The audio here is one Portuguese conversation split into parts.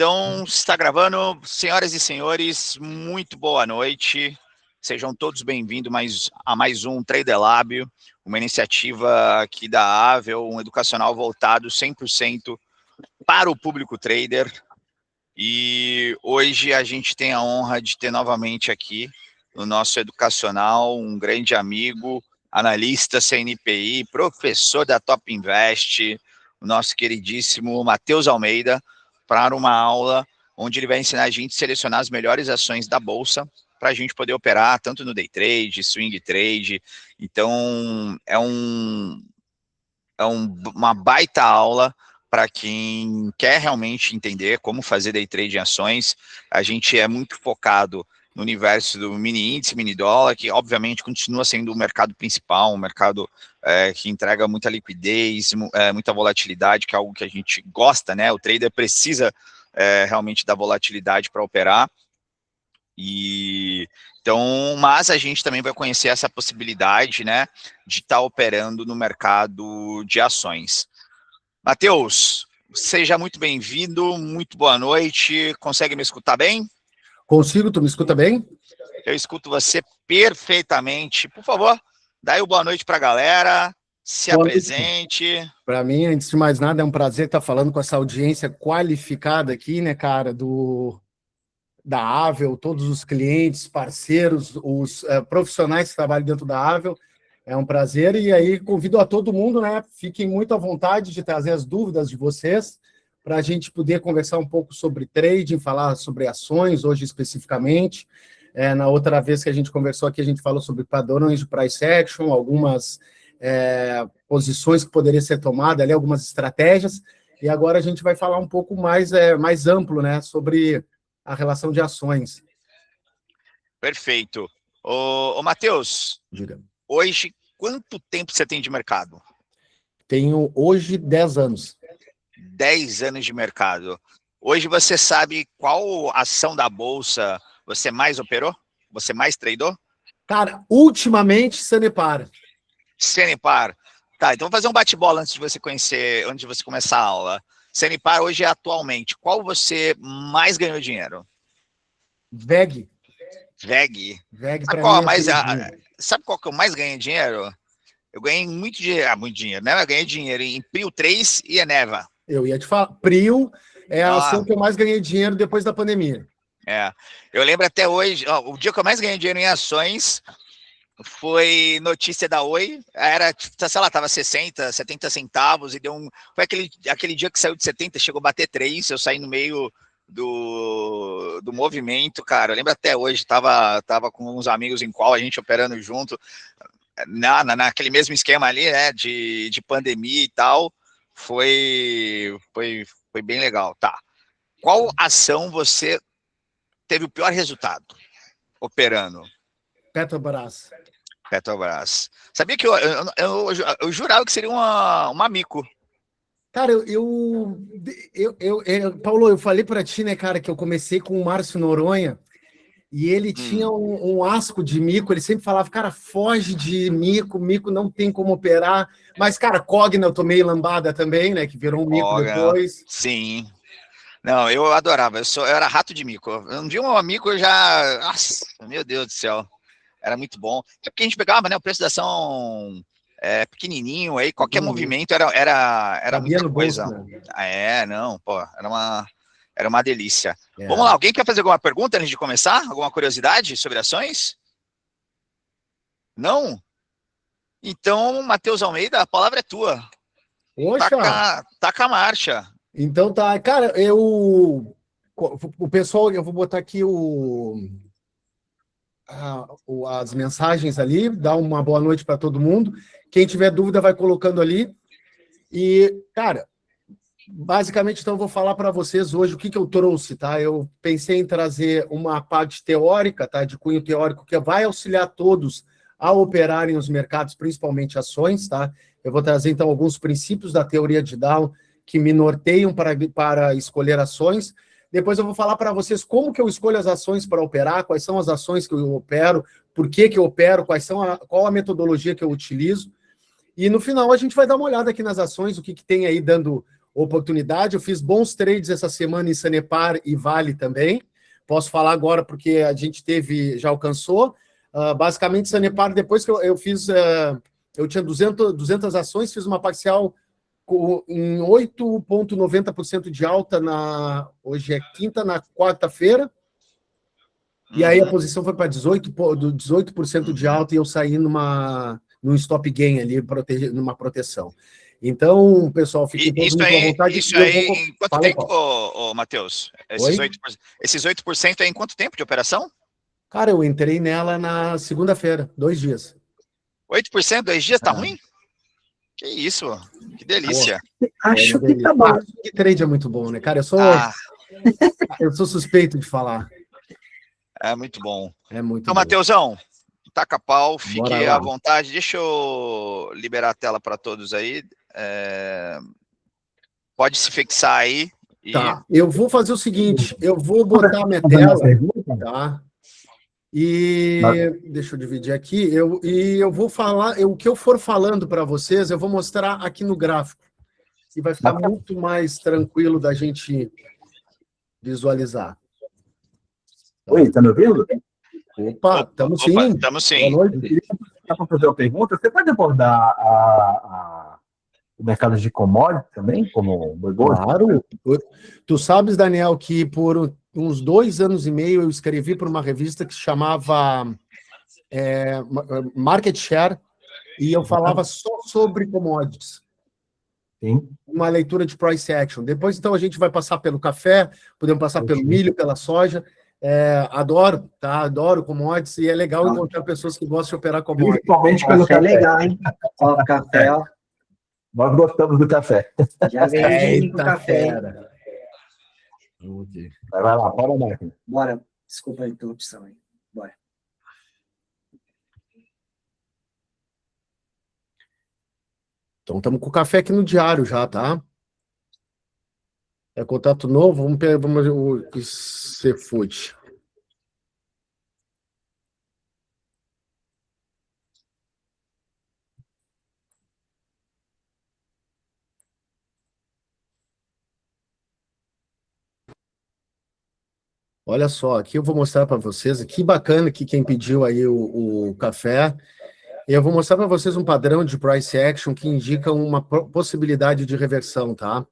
Então, está gravando. Senhoras e senhores, muito boa noite. Sejam todos bem-vindos a mais um Trader Lab, uma iniciativa aqui da Avel, um educacional voltado 100% para o público trader. E hoje a gente tem a honra de ter novamente aqui no nosso educacional um grande amigo, analista CNPI, professor da Top Invest, o nosso queridíssimo Matheus Almeida, para uma aula onde ele vai ensinar a gente a selecionar as melhores ações da Bolsa para a gente poder operar tanto no day trade, swing trade. Então, uma baita aula para quem quer realmente entender como fazer day trade em ações. A gente é muito focado no universo do mini índice, mini dólar, que obviamente continua sendo o mercado principal, um mercado que entrega muita liquidez, muita volatilidade, que é algo que a gente gosta, né? O trader precisa realmente da volatilidade para operar. Então, mas a gente também vai conhecer essa possibilidade, né, de estar operando no mercado de ações. Matheus, seja muito bem-vindo, muito boa noite. Consegue me escutar bem? Consigo, tu me escuta bem? Eu escuto você perfeitamente. Por favor, dá aí uma boa noite para a galera, se apresente. Para mim, antes de mais nada, é um prazer estar falando com essa audiência qualificada aqui, né, cara, da Avel, todos os clientes, parceiros, os profissionais que trabalham dentro da Avel. É um prazer e aí convido a todo mundo, né, fiquem muito à vontade de trazer as dúvidas de vocês para a gente poder conversar um pouco sobre trading, falar sobre ações hoje especificamente. Na outra vez que a gente conversou aqui, a gente falou sobre padrões de price action, algumas posições que poderiam ser tomadas ali, algumas estratégias, e agora a gente vai falar um pouco mais amplo, né, sobre a relação de ações. Perfeito. Ô Matheus, diga. Hoje, quanto tempo você tem de mercado? Tenho hoje 10 anos. 10 anos de mercado. Hoje você sabe qual ação da Bolsa você mais operou? Você mais tradou? Cara, ultimamente, Sanepar. Sanepar. Tá, então vamos fazer um bate-bola antes de você começar a aula. Sanepar hoje é atualmente. Qual você mais ganhou dinheiro? VEG. VEG? VEG Sabe qual que eu mais ganhei dinheiro? Eu ganhei muito dinheiro, né? Eu ganhei dinheiro em Prio 3 e Eneva. Eu ia te falar, Prio é a ação que eu mais ganhei dinheiro depois da pandemia. Eu lembro até hoje, o dia que eu mais ganhei dinheiro em ações foi notícia da Oi, sei lá, tava 60, 70 centavos, e foi aquele dia que saiu de 70, chegou a bater 3, eu saí no meio do movimento, cara. Eu lembro até hoje, tava com uns amigos em qual a gente operando junto, naquele mesmo esquema ali, né, de pandemia e tal. Foi bem legal, tá. Qual ação você teve o pior resultado operando? Petrobras. Sabia que eu jurava que seria uma mico. Cara, Paulo, eu falei para ti, né, cara, que eu comecei com o Márcio Noronha e ele tinha um asco de mico, ele sempre falava, cara, foge de mico não tem como operar, mas, cara, Cogna eu tomei lambada também, né, que virou um mico depois. Sim. Não, eu adorava, eu era rato de mico. Um dia um amigo eu já... Nossa, meu Deus do céu. Era muito bom. É porque a gente pegava, né, o preço da ação pequenininho, aí qualquer movimento era muita coisa. Bolso, né? Não, pô, era uma delícia. Vamos lá, alguém quer fazer alguma pergunta antes de começar? Alguma curiosidade sobre ações? Não? Então, Matheus Almeida, a palavra é tua. Poxa! Taca a marcha. Então tá, cara, o pessoal, eu vou botar aqui as mensagens ali, dar uma boa noite para todo mundo. Quem tiver dúvida vai colocando ali. E, cara, basicamente, então, eu vou falar para vocês hoje o que eu trouxe, tá? Eu pensei em trazer uma parte teórica, tá? De cunho teórico, que vai auxiliar todos a operarem os mercados, principalmente ações, tá? Eu vou trazer, então, alguns princípios da teoria de Dow que me norteiam para escolher ações. Depois eu vou falar para vocês como que eu escolho as ações para operar, quais são as ações que eu opero, por que eu opero, qual a metodologia que eu utilizo. E no final a gente vai dar uma olhada aqui nas ações, o que tem aí dando oportunidade. Eu fiz bons trades essa semana em Sanepar e Vale também. Posso falar agora porque a gente já alcançou. Basicamente, Sanepar, depois que eu fiz, eu tinha 200 ações, fiz uma parcial em 8,90% de alta hoje é quinta, na quarta-feira. E aí a posição foi para 18% de alta e eu saí num stop gain ali, numa proteção. Então, pessoal, fiquem todos muito à vontade. Isso aí, em quanto tempo, Matheus? Esses 8% é em quanto tempo de operação? Cara, eu entrei nela na segunda-feira, 2 dias. 8%, 2 dias, tá ruim? Que isso, que delícia. Acho que tá bom. Que trade é muito bom, né, cara? Eu sou suspeito de falar. É muito bom. É muito então, bom. Mateusão, taca pau, fique à vontade. Deixa eu liberar a tela para todos aí. Pode se fixar aí. Tá, eu vou fazer o seguinte, eu vou botar a minha tela, tá? E deixa eu dividir aqui, eu vou falar, o que eu for falando para vocês, eu vou mostrar aqui no gráfico. E vai ficar muito mais tranquilo da gente visualizar. Oi, tá me ouvindo? Opa, estamos sim. Estamos sim. Boa noite. Dá para fazer uma pergunta? Você pode abordar o mercado de commodities também, como boi gordo? Claro. Tu sabes, Daniel, que por uns 2 anos e meio eu escrevi para uma revista que se chamava Market Share e eu falava só sobre commodities. Sim. Uma leitura de price action. Depois, então, a gente vai passar pelo café, podemos passar pelo milho, pela soja. Adoro, tá? Adoro commodities e é legal encontrar pessoas que gostam de operar commodities. Principalmente pelo café. É legal, hein? Ó, café, ó. Nós gostamos do café. Já veio o café. Vai lá, para a máquina. Bora. Desculpa a interrupção aí. Bora. Então, estamos com o café aqui no diário já, tá? É contato novo, vamos ver o Cfood. Olha só, aqui eu vou mostrar para vocês, que bacana que quem pediu aí o café. Eu vou mostrar para vocês um padrão de price action que indica uma possibilidade de reversão, tá?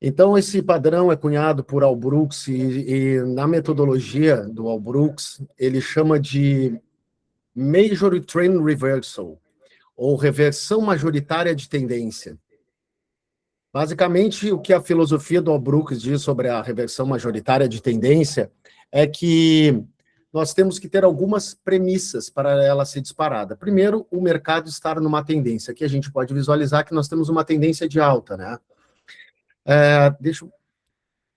Então, esse padrão é cunhado por Albrook e na metodologia do Albrook, ele chama de Major Trend Reversal, ou reversão majoritária de tendência. Basicamente, o que a filosofia do Albrook diz sobre a reversão majoritária de tendência é que nós temos que ter algumas premissas para ela ser disparada. Primeiro, o mercado estar numa tendência. Aqui a gente pode visualizar que nós temos uma tendência de alta, né?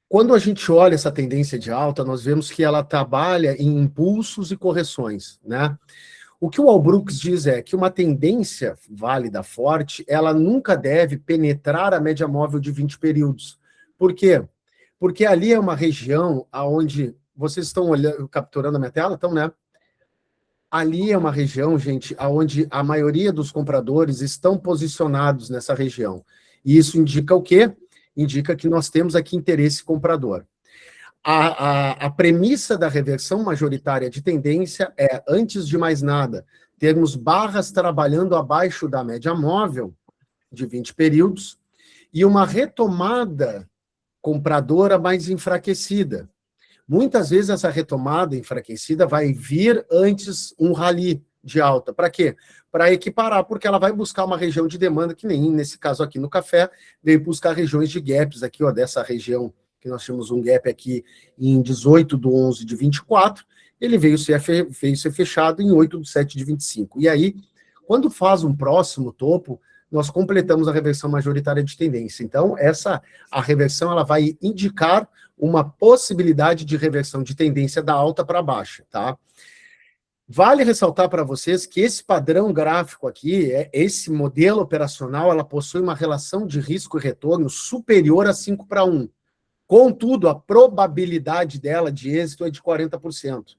Quando a gente olha essa tendência de alta, nós vemos que ela trabalha em impulsos e correções, né? O que o Albrook diz é que uma tendência válida, forte, ela nunca deve penetrar a média móvel de 20 períodos. Por quê? Porque ali é uma região onde... Vocês estão capturando a minha tela? Então, né? Ali é uma região, gente, onde a maioria dos compradores estão posicionados nessa região. E isso indica o quê? Indica que nós temos aqui interesse comprador. A premissa da reversão majoritária de tendência é, antes de mais nada, termos barras trabalhando abaixo da média móvel de 20 períodos e uma retomada compradora mais enfraquecida. Muitas vezes essa retomada enfraquecida vai vir antes um rally de alta. Para quê? Para equiparar, porque ela vai buscar uma região de demanda, que nem nesse caso aqui no café, veio buscar regiões de gaps aqui, ó, dessa região, que nós temos um gap aqui em 18/11/24, ele veio ser fechado em 8/7/25. E aí, quando faz um próximo topo, nós completamos a reversão majoritária de tendência. Então, a reversão ela vai indicar uma possibilidade de reversão de tendência da alta para baixa, tá? Vale ressaltar para vocês que esse padrão gráfico aqui, esse modelo operacional, ela possui uma relação de risco e retorno superior a 5/1. Contudo, a probabilidade dela de êxito é de 40%.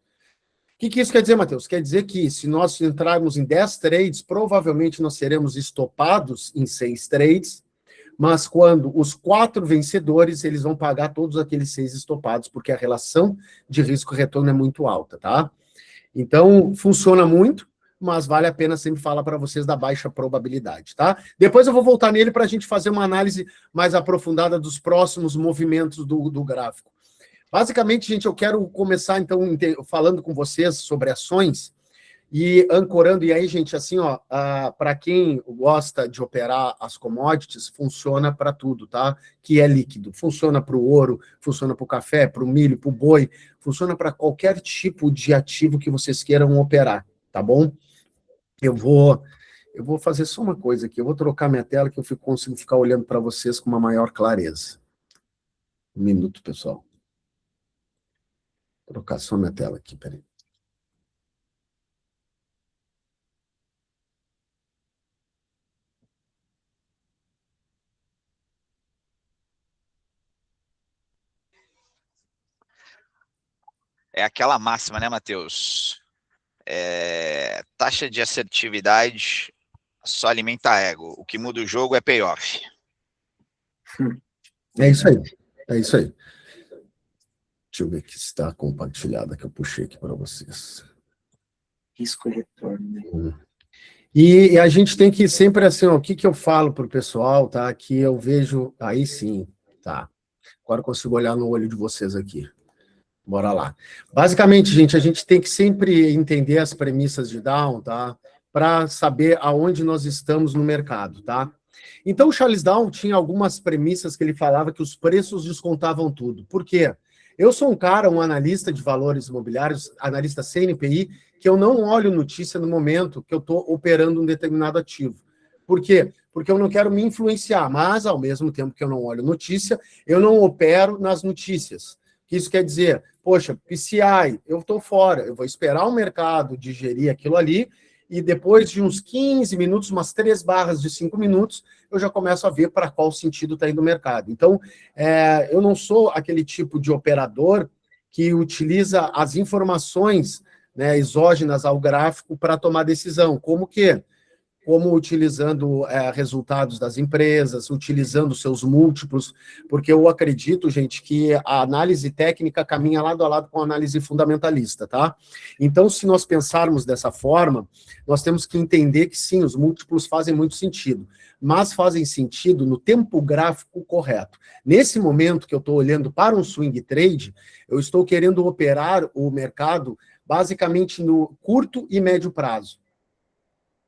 O que isso quer dizer, Matheus? Quer dizer que se nós entrarmos em 10 trades, provavelmente nós seremos estopados em 6 trades, mas quando os 4 vencedores, eles vão pagar todos aqueles 6 estopados, porque a relação de risco-retorno é muito alta, tá? Então, funciona muito, mas vale a pena sempre falar para vocês da baixa probabilidade, tá? Depois eu vou voltar nele para a gente fazer uma análise mais aprofundada dos próximos movimentos do gráfico. Basicamente, gente, eu quero começar, então, falando com vocês sobre ações e ancorando, e aí, gente, assim, ó, para quem gosta de operar as commodities, funciona para tudo, tá? Que é líquido. Funciona para o ouro, funciona para o café, para o milho, para o boi, funciona para qualquer tipo de ativo que vocês queiram operar, tá bom? Eu vou fazer só uma coisa aqui, eu vou trocar minha tela que eu consigo ficar olhando para vocês com uma maior clareza. Um minuto, pessoal. Vou trocar só minha tela aqui, peraí. É aquela máxima, né, Matheus? Taxa de assertividade só alimenta ego. O que muda o jogo é payoff. É isso aí. É isso aí. Deixa eu ver aqui se está compartilhada, que eu puxei aqui para vocês. Risco e retorno, né? E a gente tem que sempre, assim, ó, o que eu falo para o pessoal, tá? Que eu vejo, aí sim, tá. Agora eu consigo olhar no olho de vocês aqui. Bora lá. Basicamente, gente, a gente tem que sempre entender as premissas de Down, tá? Para saber aonde nós estamos no mercado, tá? Então, o Charles Down tinha algumas premissas que ele falava que os preços descontavam tudo. Por quê? Eu sou um cara, um analista de valores imobiliários, analista CNPI, que eu não olho notícia no momento que eu estou operando um determinado ativo. Por quê? Porque eu não quero me influenciar, mas, ao mesmo tempo que eu não olho notícia, eu não opero nas notícias. Isso quer dizer, poxa, PCI, eu estou fora, eu vou esperar o mercado digerir aquilo ali, e depois de uns 15 minutos, umas 3 barras de 5 minutos, eu já começo a ver para qual sentido está indo o mercado. Então, eu não sou aquele tipo de operador que utiliza as informações, né, exógenas ao gráfico para tomar decisão. Como utilizando resultados das empresas, utilizando seus múltiplos, porque eu acredito, gente, que a análise técnica caminha lado a lado com a análise fundamentalista, tá? Então, se nós pensarmos dessa forma, nós temos que entender que sim, os múltiplos fazem muito sentido, mas fazem sentido no tempo gráfico correto. Nesse momento que eu estou olhando para um swing trade, eu estou querendo operar o mercado basicamente no curto e médio prazo.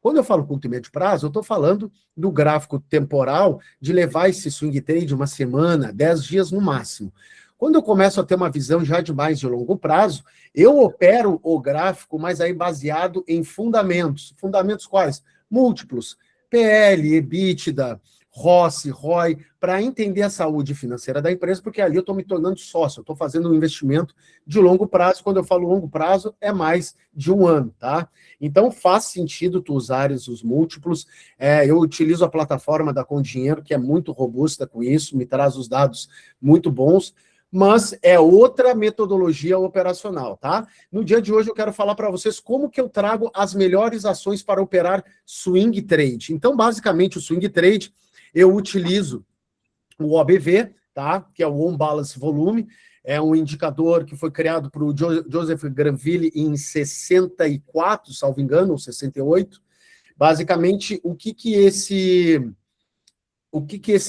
Quando eu falo curto e médio prazo, eu estou falando do gráfico temporal de levar esse swing trade uma semana, 10 dias no máximo. Quando eu começo a ter uma visão já de mais de longo prazo, eu opero o gráfico, mas aí baseado em fundamentos. Fundamentos quais? Múltiplos, PL, EBITDA, ROCE, ROI, para entender a saúde financeira da empresa, porque ali eu estou me tornando sócio, eu estou fazendo um investimento de longo prazo. Quando eu falo longo prazo, é mais de 1 ano, tá? Então, faz sentido tu usares os múltiplos. Eu utilizo a plataforma da Com Dinheiro, que é muito robusta com isso, me traz os dados muito bons, mas é outra metodologia operacional, tá? No dia de hoje eu quero falar para vocês como que eu trago as melhores ações para operar swing trade. Então, basicamente, o swing trade, eu utilizo o OBV, tá? Que é o On Balance Volume, é um indicador que foi criado por Joseph Granville em 64, salvo engano, ou 68. Basicamente, o que esse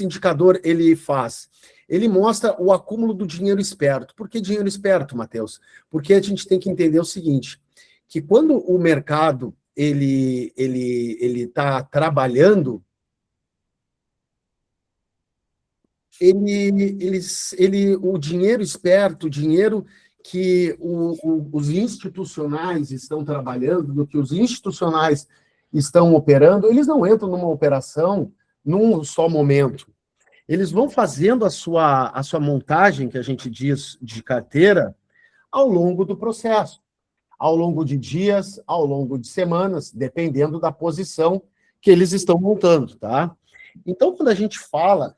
indicador ele faz? Ele mostra o acúmulo do dinheiro esperto. Por que dinheiro esperto, Matheus? Porque a gente tem que entender o seguinte, que quando o mercado ele está trabalhando, o dinheiro esperto, o dinheiro que os institucionais estão trabalhando, do que os institucionais estão operando, eles não entram numa operação num só momento. Eles vão fazendo a sua montagem, que a gente diz de carteira, ao longo do processo, ao longo de dias, ao longo de semanas, dependendo da posição que eles estão montando, tá? Então, quando a gente fala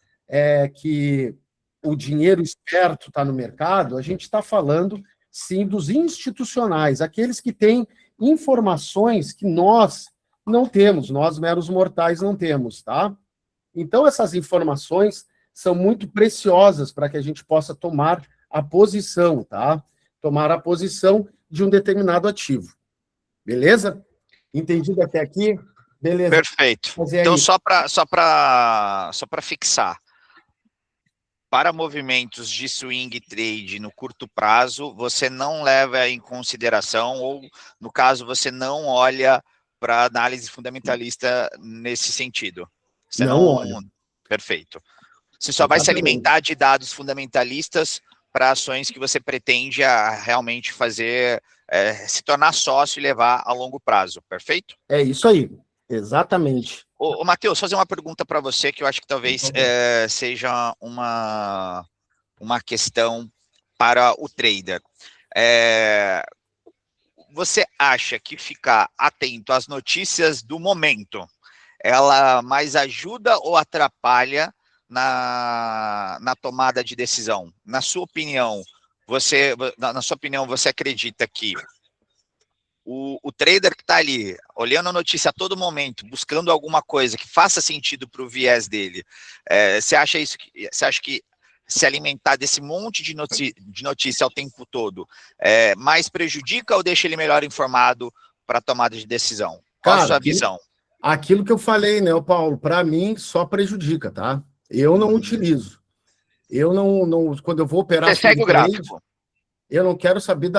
que o dinheiro esperto está no mercado, a gente está falando, sim, dos institucionais, aqueles que têm informações que nós não temos, nós, meros mortais, não temos, tá? Então, essas informações são muito preciosas para que a gente possa tomar a posição, tá? Tomar a posição de um determinado ativo. Beleza? Entendido até aqui? Beleza. Perfeito. Então, só para fixar, para movimentos de swing trade no curto prazo, você não leva em consideração, ou, no caso, você não olha para análise fundamentalista nesse sentido. Você não olha. Perfeito. Você só vai se alimentar de dados fundamentalistas para ações que você pretende realmente fazer, se tornar sócio e levar a longo prazo, perfeito? É isso aí, exatamente. Ô, Matheus, fazer uma pergunta para você que eu acho que talvez seja uma questão para o trader. Você acha que ficar atento às notícias do momento, ela mais ajuda ou atrapalha na tomada de decisão? Na sua opinião, você acredita que o trader que está ali, olhando a notícia a todo momento, buscando alguma coisa que faça sentido para o viés dele, você acha que se alimentar desse monte de notícia ao tempo todo mais prejudica ou deixa ele melhor informado para a tomada de decisão? Qual a sua visão? Aquilo que eu falei, né, Paulo, para mim só prejudica, tá? Eu não utilizo. Eu não quando eu vou operar... Você segue o gráfico. Eu não quero saber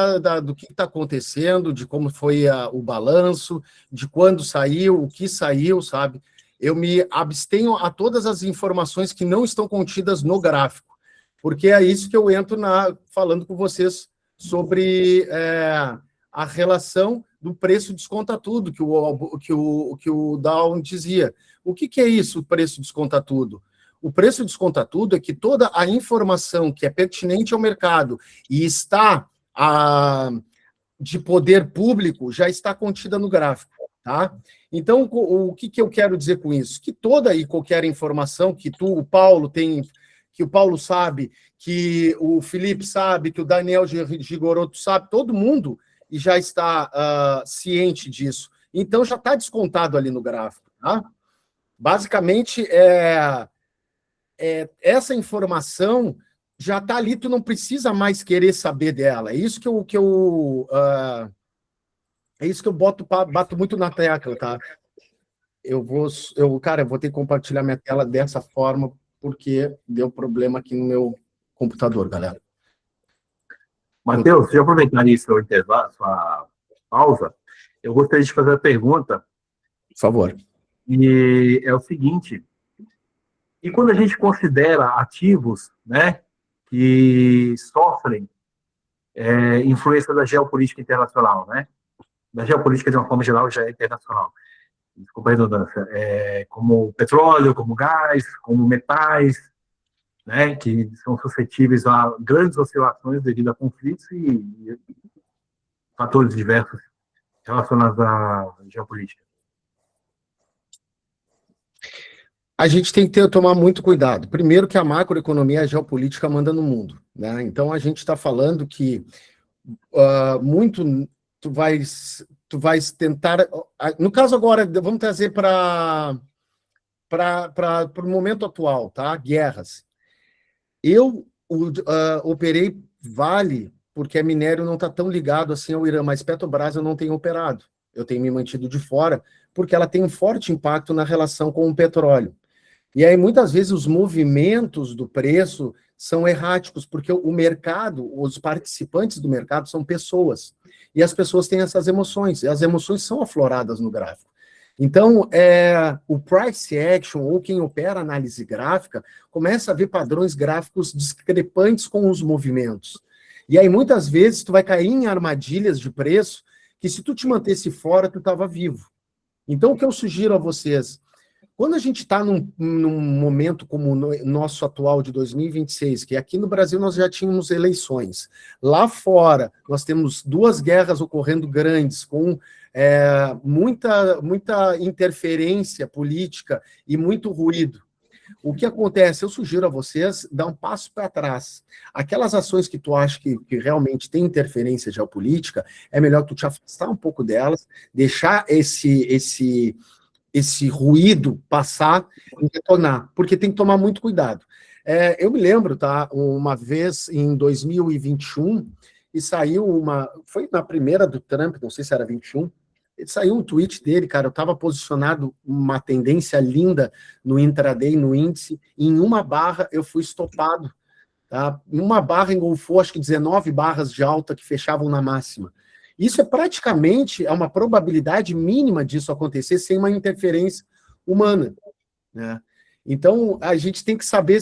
do que está acontecendo, de como foi o balanço, de quando saiu, o que saiu, sabe? Eu me abstenho a todas as informações que não estão contidas no gráfico, porque é isso que eu entro falando com vocês sobre a relação do preço desconta tudo, que o Dow dizia. O que é isso, o preço desconta tudo? O preço desconta tudo é que toda a informação que é pertinente ao mercado e está de poder público já está contida no gráfico, tá? Então, o que eu quero dizer com isso? Que toda e qualquer informação que o Paulo tem, que o Paulo sabe, que o Felipe sabe, que o Daniel Gigorotto sabe, todo mundo já está ciente disso. Então, já está descontado ali no gráfico, tá? Basicamente, essa informação já está ali, tu não precisa mais querer saber dela. É isso que eu bato muito na tecla, tá? Cara, eu vou ter que compartilhar minha tela dessa forma, porque deu problema aqui no meu computador, galera. Matheus, deixa eu aproveitar isso, seu intervalo, sua pausa. Eu gostaria de fazer a pergunta. Por favor. E é o seguinte: e quando a gente considera ativos, né, que sofrem influência da geopolítica internacional, né, da geopolítica de uma forma geral já é internacional, desculpa a redundância, como petróleo, como gás, como metais, né, que são suscetíveis a grandes oscilações devido a conflitos e fatores diversos relacionados à geopolítica. A gente tem que tomar muito cuidado. Primeiro que a macroeconomia e a geopolítica manda no mundo, né? Então, a gente está falando que tu vais tentar... No caso agora, vamos trazer para o momento atual, tá? Guerras. Eu operei Vale porque a minério não está tão ligado assim ao Irã, mas Petrobras eu não tenho operado. Eu tenho me mantido de fora porque ela tem um forte impacto na relação com o petróleo. E aí, muitas vezes, os movimentos do preço são erráticos, porque o mercado, os participantes do mercado são pessoas. E as pessoas têm essas emoções, e as emoções são afloradas no gráfico. Então, o price action, ou quem opera análise gráfica, começa a ver padrões gráficos discrepantes com os movimentos. E aí, muitas vezes, tu vai cair em armadilhas de preço que, se tu te mantesse fora, tu estava vivo. Então, o que eu sugiro a vocês... Quando a gente está num momento como o nosso atual de 2026, que aqui no Brasil nós já tínhamos eleições, lá fora nós temos 2 guerras ocorrendo grandes, com muita interferência política e muito ruído. O que acontece? Eu sugiro a vocês dar um passo para trás. Aquelas ações que tu acha que realmente tem interferência geopolítica, é melhor tu te afastar um pouco delas, deixar esse esse ruído passar e retornar, porque tem que tomar muito cuidado. Eu me lembro, tá, uma vez em 2021, e saiu foi na primeira do Trump, não sei se era 21, saiu um tweet dele, cara, eu estava posicionado uma tendência linda no intraday, no índice, e em uma barra eu fui estopado, tá? Uma barra engolfou, acho que 19 barras de alta que fechavam na máxima. Isso é praticamente uma probabilidade mínima disso acontecer sem uma interferência humana, né? Então, a gente tem que saber,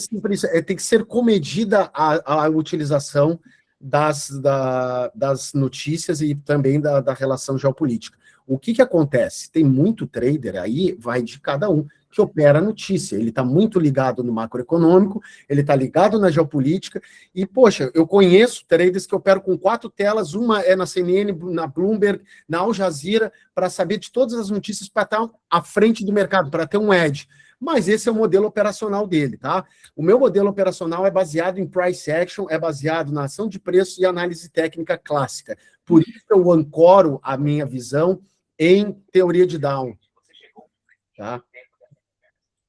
tem que ser comedida a utilização das notícias e também da relação geopolítica. O que acontece? Tem muito trader aí, vai de cada um, que opera a notícia. Ele está muito ligado no macroeconômico, ele está ligado na geopolítica, e, poxa, eu conheço traders que operam com 4 telas, uma é na CNN, na Bloomberg, na Al Jazeera, para saber de todas as notícias, para estar à frente do mercado, para ter um edge. Mas esse é o modelo operacional dele, tá? O meu modelo operacional é baseado em price action, é baseado na ação de preço e análise técnica clássica. Por isso eu ancoro a minha visão em teoria de Down, tá?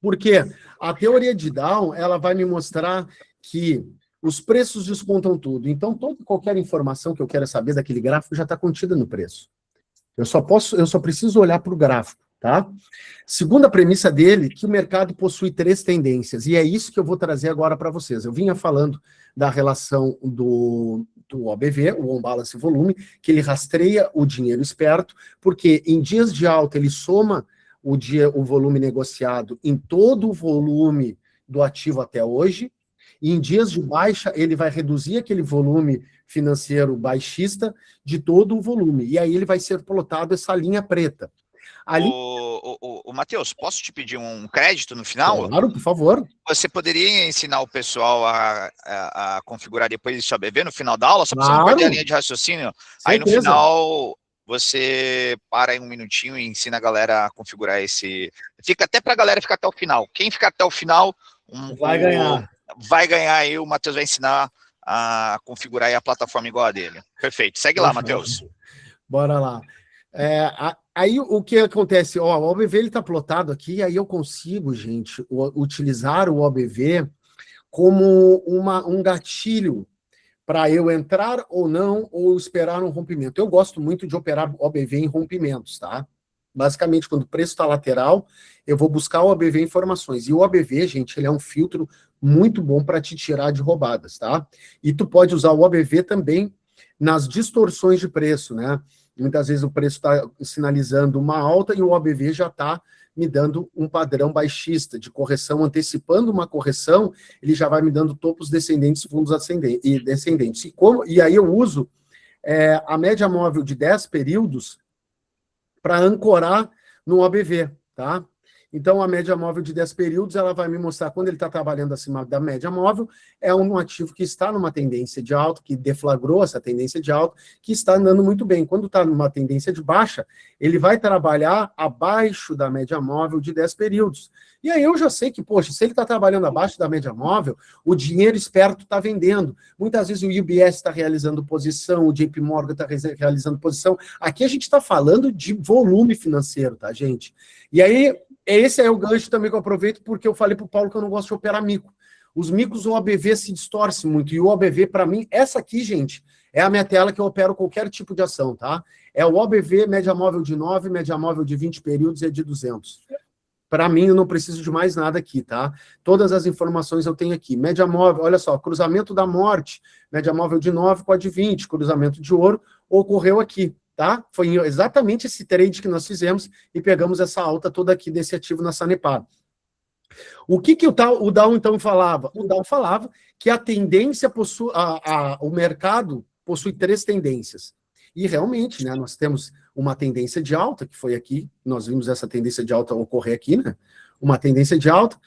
Porque a teoria de Down, ela vai me mostrar que os preços descontam tudo. Então, qualquer informação que eu quero saber daquele gráfico já está contida no preço. Eu só preciso olhar para o gráfico, tá? Segunda premissa dele, que o mercado possui 3 tendências, e é isso que eu vou trazer agora para vocês. Eu vinha falando da relação do OBV, o On Balance Volume, que ele rastreia o dinheiro esperto, porque em dias de alta ele soma o volume negociado em todo o volume do ativo até hoje, e em dias de baixa ele vai reduzir aquele volume financeiro baixista de todo o volume, e aí ele vai ser plotado essa linha preta. Matheus, posso te pedir um crédito no final? Claro, por favor. Você poderia ensinar o pessoal a configurar depois esse OBV no final da aula? Só para Claro. você não perder a linha de raciocínio. Aí no final você para aí um minutinho e ensina a galera a configurar esse... Fica até para a galera ficar até o final. Quem ficar até o final... vai ganhar. Vai ganhar aí, o Matheus vai ensinar a configurar aí a plataforma igual a dele. Perfeito. Segue lá, Matheus. Bora lá. Aí o que acontece? O OBV ele está plotado aqui, aí eu consigo, gente, utilizar o OBV como um gatilho para eu entrar ou não, ou esperar um rompimento. Eu gosto muito de operar OBV em rompimentos, tá? Basicamente, quando o preço está lateral, eu vou buscar o OBV informações. E o OBV, gente, ele é um filtro muito bom para te tirar de roubadas, tá? E tu pode usar o OBV também nas distorções de preço, né? Muitas vezes o preço está sinalizando uma alta e o OBV já está me dando um padrão baixista de correção, antecipando uma correção, ele já vai me dando topos descendentes, fundos ascendentes e descendentes. E aí eu uso a média móvel de 10 períodos para ancorar no OBV, tá? Então, a média móvel de 10 períodos, ela vai me mostrar, quando ele está trabalhando acima da média móvel, é um ativo que está numa tendência de alta, que deflagrou essa tendência de alta, que está andando muito bem. Quando está numa tendência de baixa, ele vai trabalhar abaixo da média móvel de 10 períodos. E aí eu já sei que, poxa, se ele está trabalhando abaixo da média móvel, o dinheiro esperto está vendendo. Muitas vezes o UBS está realizando posição, o JP Morgan está realizando posição. Aqui a gente está falando de volume financeiro, tá, gente? E aí... esse é o gancho também que eu aproveito, porque eu falei para o Paulo que eu não gosto de operar mico. Os micos, o OBV se distorce muito, e o OBV, para mim, essa aqui, gente, é a minha tela que eu opero qualquer tipo de ação, tá? É o OBV, média móvel de 9, média móvel de 20 períodos e de 200. Para mim, eu não preciso de mais nada aqui, tá? Todas as informações eu tenho aqui. Média móvel, olha só, cruzamento da morte, média móvel de 9 com a de 20, cruzamento de ouro, ocorreu aqui. Tá? Foi exatamente esse trade que nós fizemos e pegamos essa alta toda aqui desse ativo na Sanepar. O que o Dow então falava? O Dow falava que a tendência possui, o mercado possui 3 tendências. E realmente, né, nós temos uma tendência de alta, que foi aqui, nós vimos essa tendência de alta ocorrer aqui, né? Uma tendência de alta,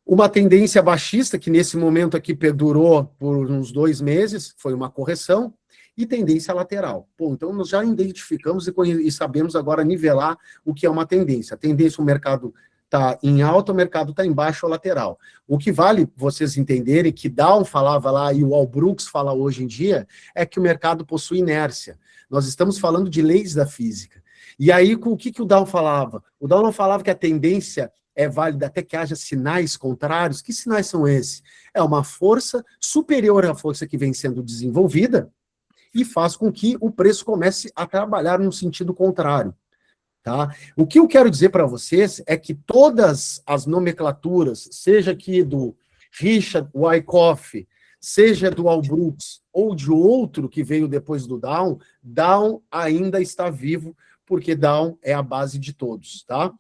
uma tendência baixista, que nesse momento aqui perdurou por uns 2 meses, foi uma correção, e tendência lateral. Bom, então nós já identificamos e sabemos agora nivelar o que é uma tendência. A tendência, o mercado está em alta, o mercado está em baixo ou lateral. O que vale vocês entenderem, que Dow falava lá e o Al Brooks fala hoje em dia, é que o mercado possui inércia. Nós estamos falando de leis da física. E aí, com o que o Down falava? O Down não falava que a tendência é válida até que haja sinais contrários. Que sinais são esses? É uma força superior à força que vem sendo desenvolvida e faz com que o preço comece a trabalhar no sentido contrário. Tá? O que eu quero dizer para vocês é que todas as nomenclaturas, seja aqui do Richard Wyckoff, seja do Al Brooks ou de outro que veio depois do Down, Down ainda está vivo, porque Down é a base de todos, tá?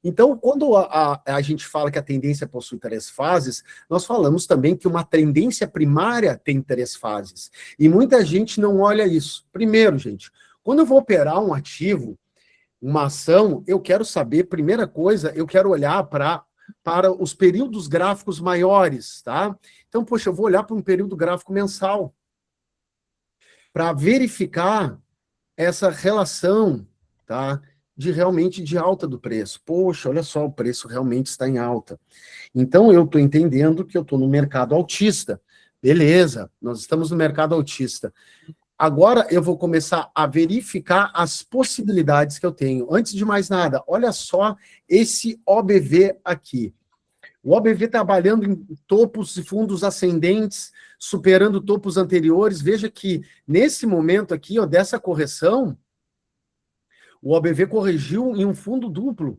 Então, quando a gente fala que a tendência possui 3 fases, nós falamos também que uma tendência primária tem 3 fases. E muita gente não olha isso. Primeiro, gente, quando eu vou operar um ativo, uma ação, eu quero saber, primeira coisa, eu quero olhar para os períodos gráficos maiores, tá? Então, poxa, eu vou olhar para um período gráfico mensal para verificar essa relação, tá? Realmente de alta do preço. Poxa, olha só, o preço realmente está em alta. Então, eu estou entendendo que eu estou no mercado altista. Beleza, nós estamos no mercado altista. Agora eu vou começar a verificar as possibilidades que eu tenho. Antes de mais nada, olha só esse OBV aqui. O OBV trabalhando em topos e fundos ascendentes, superando topos anteriores. Veja que nesse momento aqui, ó, dessa correção, o OBV corrigiu em um fundo duplo,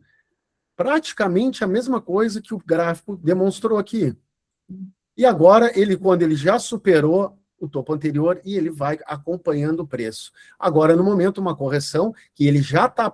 praticamente a mesma coisa que o gráfico demonstrou aqui. E agora, quando ele já superou o topo anterior, e ele vai acompanhando o preço. Agora, no momento, uma correção, que ele já está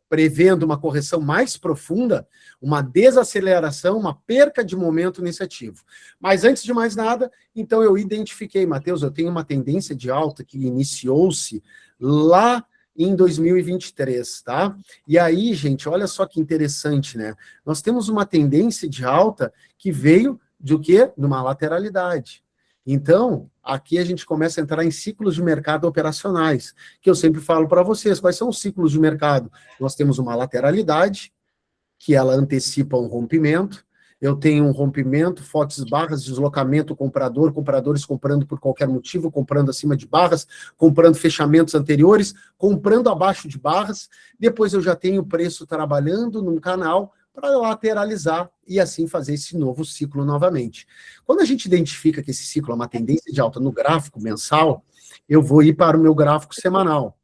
prevendo uma correção mais profunda, uma desaceleração, uma perca de momento nesse ativo. Mas, antes de mais nada, então eu identifiquei, Matheus, eu tenho uma tendência de alta que iniciou-se lá em 2023, tá? E aí, gente, olha só que interessante, né? Nós temos uma tendência de alta que veio do quê? Numa lateralidade. Então, aqui a gente começa a entrar em ciclos de mercado operacionais, que eu sempre falo para vocês. Quais são os ciclos de mercado? Nós temos uma lateralidade, que ela antecipa um rompimento. Eu tenho um rompimento, fortes barras, deslocamento, compradores comprando por qualquer motivo, comprando acima de barras, comprando fechamentos anteriores, comprando abaixo de barras. Depois eu já tenho o preço trabalhando num canal para lateralizar e assim fazer esse novo ciclo novamente. Quando a gente identifica que esse ciclo é uma tendência de alta no gráfico mensal, eu vou ir para o meu gráfico semanal.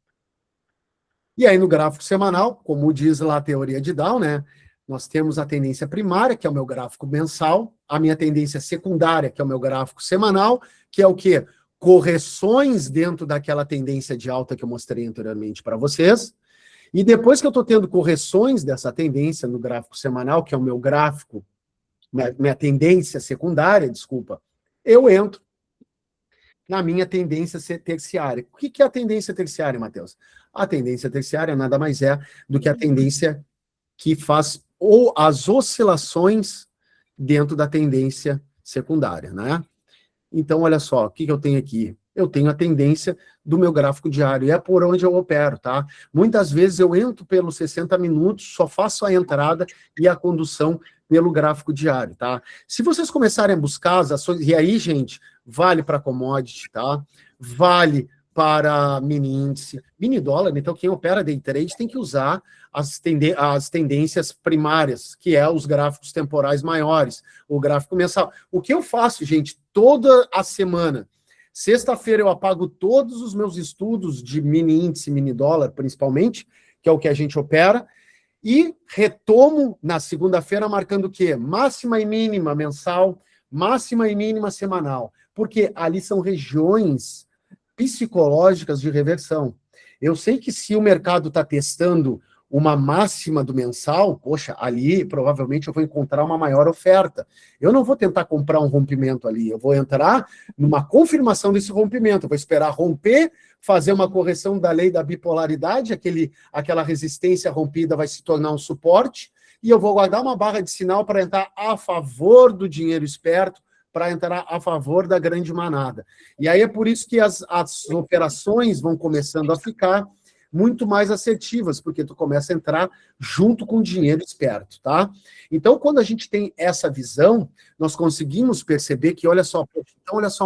E aí no gráfico semanal, como diz lá a teoria de Down, né? Nós temos a tendência primária, que é o meu gráfico mensal, a minha tendência secundária, que é o meu gráfico semanal, que é o quê? Correções dentro daquela tendência de alta que eu mostrei anteriormente para vocês. E depois que eu estou tendo correções dessa tendência no gráfico semanal, que é o meu gráfico, minha tendência secundária, desculpa, eu entro na minha tendência terciária. O que é a tendência terciária, Matheus? A tendência terciária nada mais é do que a tendência que faz ou as oscilações dentro da tendência secundária, né? Então, olha só, o que eu tenho aqui? Eu tenho a tendência do meu gráfico diário, e é por onde eu opero, tá? Muitas vezes eu entro pelos 60 minutos, só faço a entrada e a condução pelo gráfico diário, tá? Se vocês começarem a buscar as ações, e aí, gente, vale para commodity, tá? Vale para mini índice, mini dólar, então quem opera day trade tem que usar as tendências primárias, que é os gráficos temporais maiores, o gráfico mensal. O que eu faço, gente, toda a semana, sexta-feira eu apago todos os meus estudos de mini índice, mini dólar, principalmente, que é o que a gente opera, e retomo na segunda-feira marcando o quê? Máxima e mínima mensal, máxima e mínima semanal, porque ali são regiões psicológicas de reversão. Eu sei que se o mercado está testando uma máxima do mensal, poxa, ali provavelmente eu vou encontrar uma maior oferta. Eu não vou tentar comprar um rompimento ali, eu vou entrar numa confirmação desse rompimento, eu vou esperar romper, fazer uma correção da lei da bipolaridade, aquela resistência rompida vai se tornar um suporte, e eu vou guardar uma barra de sinal para entrar a favor do dinheiro esperto, para entrar a favor da grande manada. E aí é por isso que as operações vão começando a ficar muito mais assertivas, porque tu começa a entrar junto com o dinheiro esperto, tá? Então, quando a gente tem essa visão, nós conseguimos perceber que, olha só,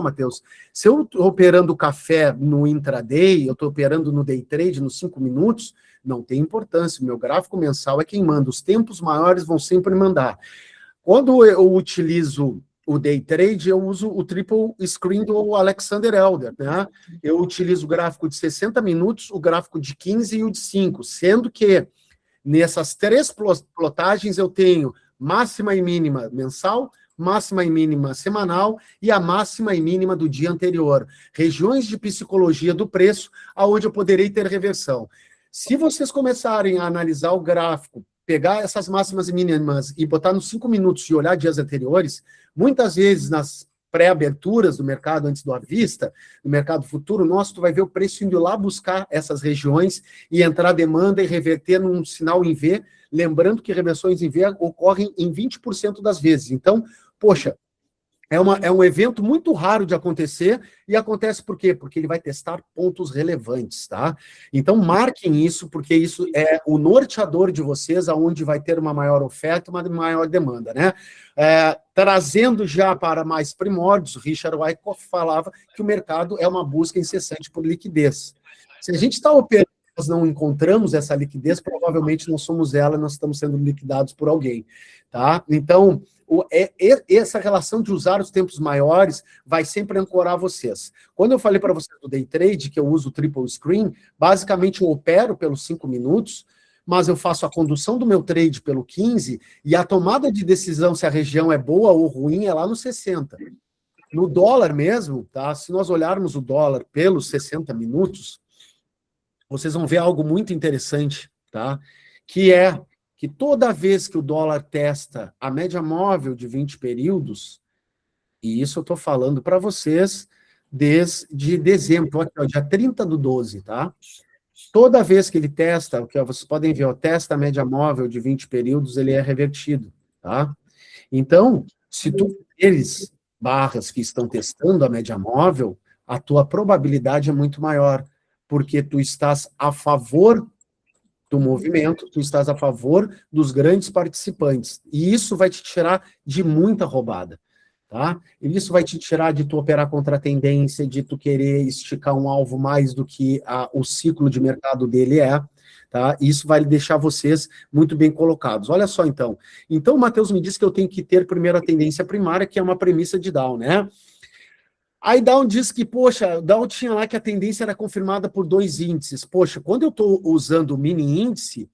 Matheus, se eu estou operando café no intraday, eu estou operando no day trade, nos 5 minutos, Não tem importância, o meu gráfico mensal é quem manda, os tempos maiores vão sempre mandar. Quando eu utilizo o day trade, eu uso o triple screen do Alexander Elder, né? Eu utilizo o gráfico de 60 minutos, o gráfico de 15 e o de 5, sendo que nessas 3 plotagens eu tenho máxima e mínima mensal, máxima e mínima semanal e a máxima e mínima do dia anterior. Regiões de psicologia do preço, aonde eu poderei ter reversão. Se vocês começarem a analisar o gráfico, pegar essas máximas e mínimas e botar nos 5 minutos e olhar dias anteriores, muitas vezes nas pré-aberturas do mercado antes do à vista, no mercado futuro nosso, tu vai ver o preço indo lá buscar essas regiões e entrar demanda e reverter num sinal em V, lembrando que reversões em V ocorrem em 20% das vezes. Então, poxa, é um evento muito raro de acontecer, e acontece por quê? Porque ele vai testar pontos relevantes, tá? Então, marquem isso, porque isso é o norteador de vocês, aonde vai ter uma maior oferta, uma maior demanda, né? Trazendo já para mais primórdios, Richard Wyckoff falava que o mercado é uma busca incessante por liquidez. Se a gente está operando, nós não encontramos essa liquidez, provavelmente não somos ela, nós estamos sendo liquidados por alguém, tá? Então, essa relação de usar os tempos maiores vai sempre ancorar vocês. Quando eu falei para vocês do day trade, que eu uso o triple screen, basicamente eu opero pelos 5 minutos, mas eu faço a condução do meu trade pelo 15, e a tomada de decisão se a região é boa ou ruim é lá no 60. No dólar mesmo, tá? Se nós olharmos o dólar pelos 60 minutos, vocês vão ver algo muito interessante, tá? Que é que toda vez que o dólar testa a média móvel de 20 períodos, e isso eu estou falando para vocês desde dezembro, aqui, ó, dia 30/12, tá? Toda vez que ele testa, que vocês podem ver, ó, testa a média móvel de 20 períodos, ele é revertido, tá? Então, se tu teres barras que estão testando a média móvel, a tua probabilidade é muito maior, porque tu estás a favor do movimento, tu estás a favor dos grandes participantes. E isso vai te tirar de muita roubada, tá? E isso vai te tirar de tu operar contra a tendência, de tu querer esticar um alvo mais do que o ciclo de mercado dele é, tá? Isso vai deixar vocês muito bem colocados. Olha só, então. Então, o Matheus me disse que eu tenho que ter primeiro a tendência primária, que é uma premissa de Dow, né? Aí Dow diz que, poxa, Dow tinha lá que a tendência era confirmada por 2 índices. Poxa, quando eu estou usando o mini índice,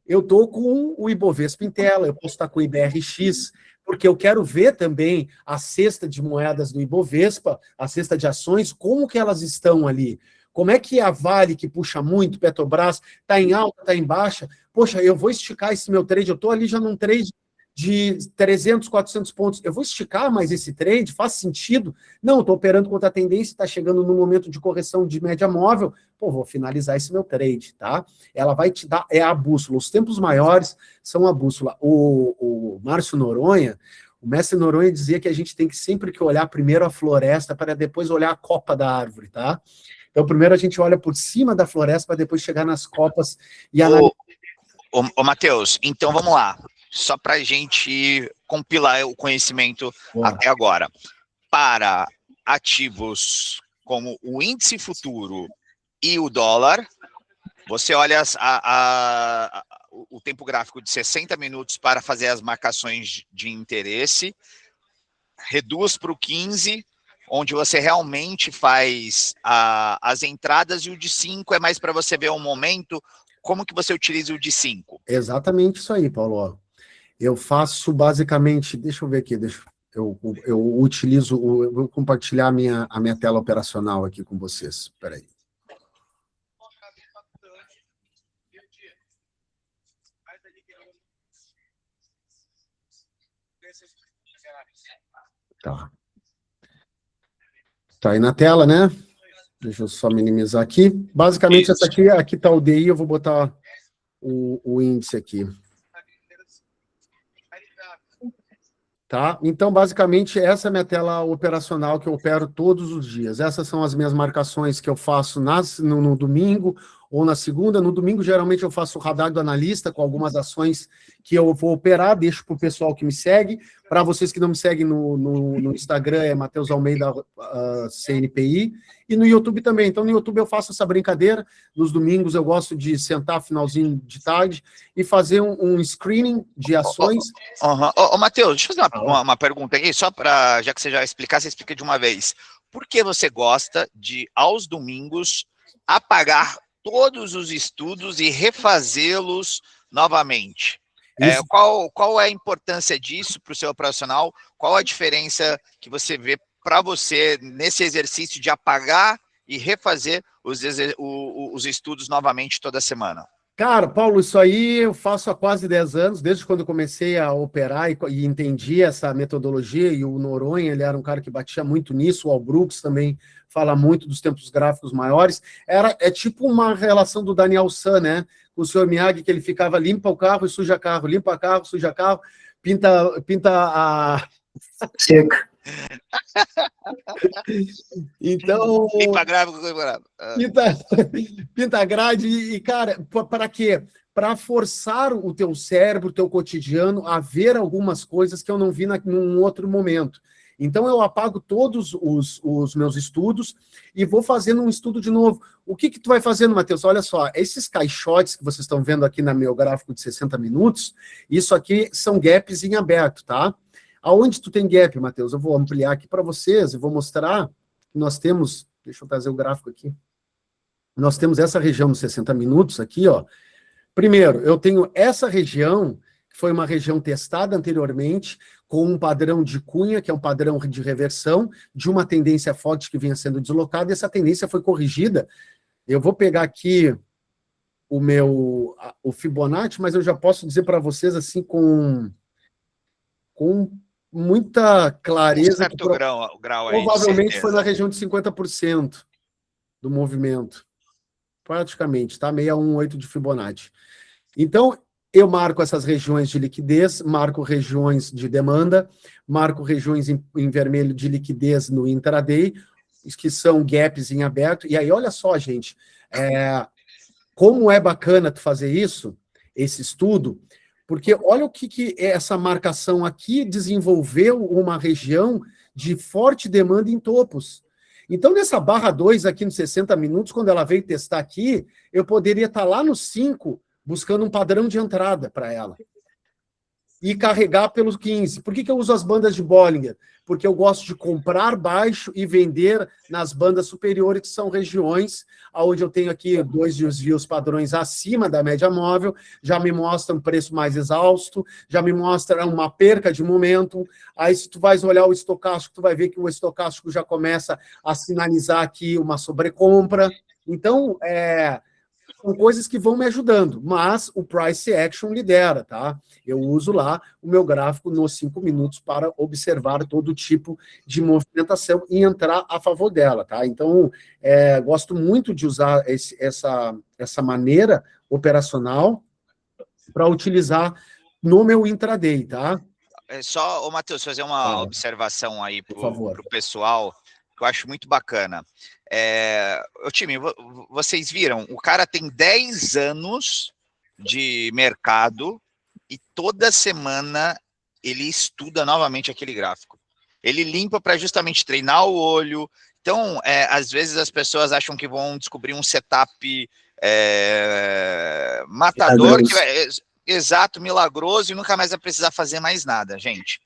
eu estou com o Ibovespa em tela, eu posso estar com o IBRX, porque eu quero ver também a cesta de moedas do Ibovespa, a cesta de ações, como que elas estão ali. Como é que a Vale, que puxa muito, Petrobras, está em alta, está em baixa? Poxa, eu vou esticar esse meu trade, eu estou ali já num trade de 300, 400 pontos, eu vou esticar mais esse trade? Faz sentido? Não, estou operando contra a tendência, está chegando no momento de correção de média móvel, pô, vou finalizar esse meu trade, tá? Ela vai te dar, é a bússola, os tempos maiores são a bússola. O Márcio Noronha, o mestre Noronha dizia que a gente tem que sempre que olhar primeiro a floresta para depois olhar a copa da árvore, tá? Então, primeiro a gente olha por cima da floresta para depois chegar nas copas e analisar. Ô, Matheus, então vamos lá. Só para a gente compilar o conhecimento até agora. Para ativos como o índice futuro e o dólar, você olha o tempo gráfico de 60 minutos para fazer as marcações de interesse, reduz para o 15, onde você realmente faz as entradas, e o de 5 é mais para você ver o momento. Como que você utiliza o de 5? Exatamente isso aí, Paulo. Eu faço basicamente, deixa eu ver aqui, eu utilizo, eu vou compartilhar a minha tela operacional aqui com vocês, espera aí. Tá aí na tela, né? Deixa eu só minimizar aqui. Basicamente, essa aqui tá o DI, eu vou botar o índice aqui. Tá? Então, basicamente, essa é a minha tela operacional que eu opero todos os dias. Essas são as minhas marcações que eu faço no domingo ou na segunda. No domingo, geralmente, eu faço o radar do analista com algumas ações que eu vou operar, deixo para o pessoal que me segue. Para vocês que não me seguem no Instagram, é Matheus Almeida CNPI, e no YouTube também. Então, no YouTube eu faço essa brincadeira. Nos domingos eu gosto de sentar finalzinho de tarde e fazer um screening de ações. Matheus, deixa eu fazer uma pergunta aqui, só para, já que você já explicar, você explica de uma vez. Por que você gosta de, aos domingos, apagar todos os estudos e refazê-los novamente? Qual é a importância disso para o seu profissional? Qual a diferença que você vê para você nesse exercício de apagar e refazer os estudos novamente toda semana? Cara, Paulo, isso aí eu faço há quase 10 anos, desde quando eu comecei a operar e entendi essa metodologia, e o Noronha, ele era um cara que batia muito nisso, o Al Brooks também fala muito dos tempos gráficos maiores. É tipo uma relação do Daniel San, né? Com o senhor Miyagi, que ele ficava limpa o carro e suja carro, limpa carro, suja carro, pinta a... Seca. Então... Limpa grave. Pinta grade e, cara, para quê? Para forçar o teu cérebro, o teu cotidiano, a ver algumas coisas que eu não vi num outro momento. Então, eu apago todos os meus estudos e vou fazendo um estudo de novo. O que tu vai fazendo, Matheus? Olha só, esses caixotes que vocês estão vendo aqui no meu gráfico de 60 minutos, isso aqui são gaps em aberto, tá? Aonde tu tem gap, Matheus? Eu vou ampliar aqui para vocês e vou mostrar que nós temos... Deixa eu trazer o gráfico aqui. Nós temos essa região nos 60 minutos aqui, ó. Primeiro, eu tenho essa região, que foi uma região testada anteriormente, com um padrão de Cunha, que é um padrão de reversão, de uma tendência forte que vinha sendo deslocada, e essa tendência foi corrigida. Eu vou pegar aqui o Fibonacci, mas eu já posso dizer para vocês, assim, com muita clareza... certo grau aí, provavelmente foi na região de 50% do movimento. Praticamente, tá? 618 de Fibonacci. Então, eu marco essas regiões de liquidez, marco regiões de demanda, marco regiões em vermelho de liquidez no intraday, que são gaps em aberto. E aí, olha só, gente, como é bacana tu fazer isso, esse estudo, porque olha o que essa marcação aqui desenvolveu uma região de forte demanda em topos. Então, nessa barra 2 aqui nos 60 minutos, quando ela veio testar aqui, eu poderia estar lá no 5, buscando um padrão de entrada para ela. E carregar pelos 15. Por que eu uso as bandas de Bollinger? Porque eu gosto de comprar baixo e vender nas bandas superiores, que são regiões onde eu tenho aqui 2 desvios padrões acima da média móvel, já me mostra um preço mais exausto, já me mostra uma perca de momento. Aí, se tu vais olhar o estocástico, tu vai ver que o estocástico já começa a sinalizar aqui uma sobrecompra. Então, são coisas que vão me ajudando, mas o price action lidera, tá? Eu uso lá o meu gráfico nos 5 minutos para observar todo tipo de movimentação e entrar a favor dela, tá? Então, gosto muito de usar essa maneira operacional para utilizar no meu intraday, tá? Só, Matheus, fazer uma observação aí para o pessoal, que eu acho muito bacana. O time, vocês viram, o cara tem 10 anos de mercado e toda semana ele estuda novamente aquele gráfico. Ele limpa para justamente treinar o olho. Então, às vezes as pessoas acham que vão descobrir um setup matador, que exato, milagroso, e nunca mais vai precisar fazer mais nada, gente.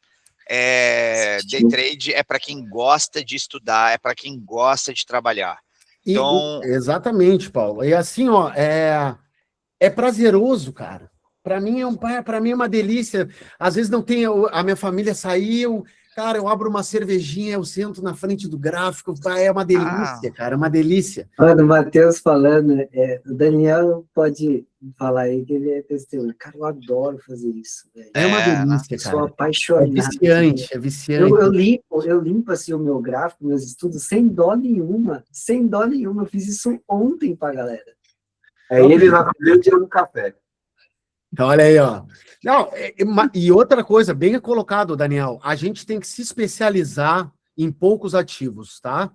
Day trade é para quem gosta de estudar, é para quem gosta de trabalhar. Então... Exatamente, Paulo. E assim, ó, é prazeroso, cara. Para mim é uma delícia. Às vezes não tem, a minha família saiu, cara, eu abro uma cervejinha, eu sento na frente do gráfico, é uma delícia, cara, é uma delícia. Mano, o Matheus falando, o Daniel pode falar aí que ele é testemunho. Cara, eu adoro fazer isso, velho. É uma delícia, cara. Sou apaixonado. É viciante. Eu limpo assim o meu gráfico, meus estudos, sem dó nenhuma. Sem dó nenhuma. Eu fiz isso ontem pra galera. Eles aprenderam o dia do café. Então, olha aí, ó. Não, e outra coisa, bem colocado, Daniel, a gente tem que se especializar em poucos ativos, tá?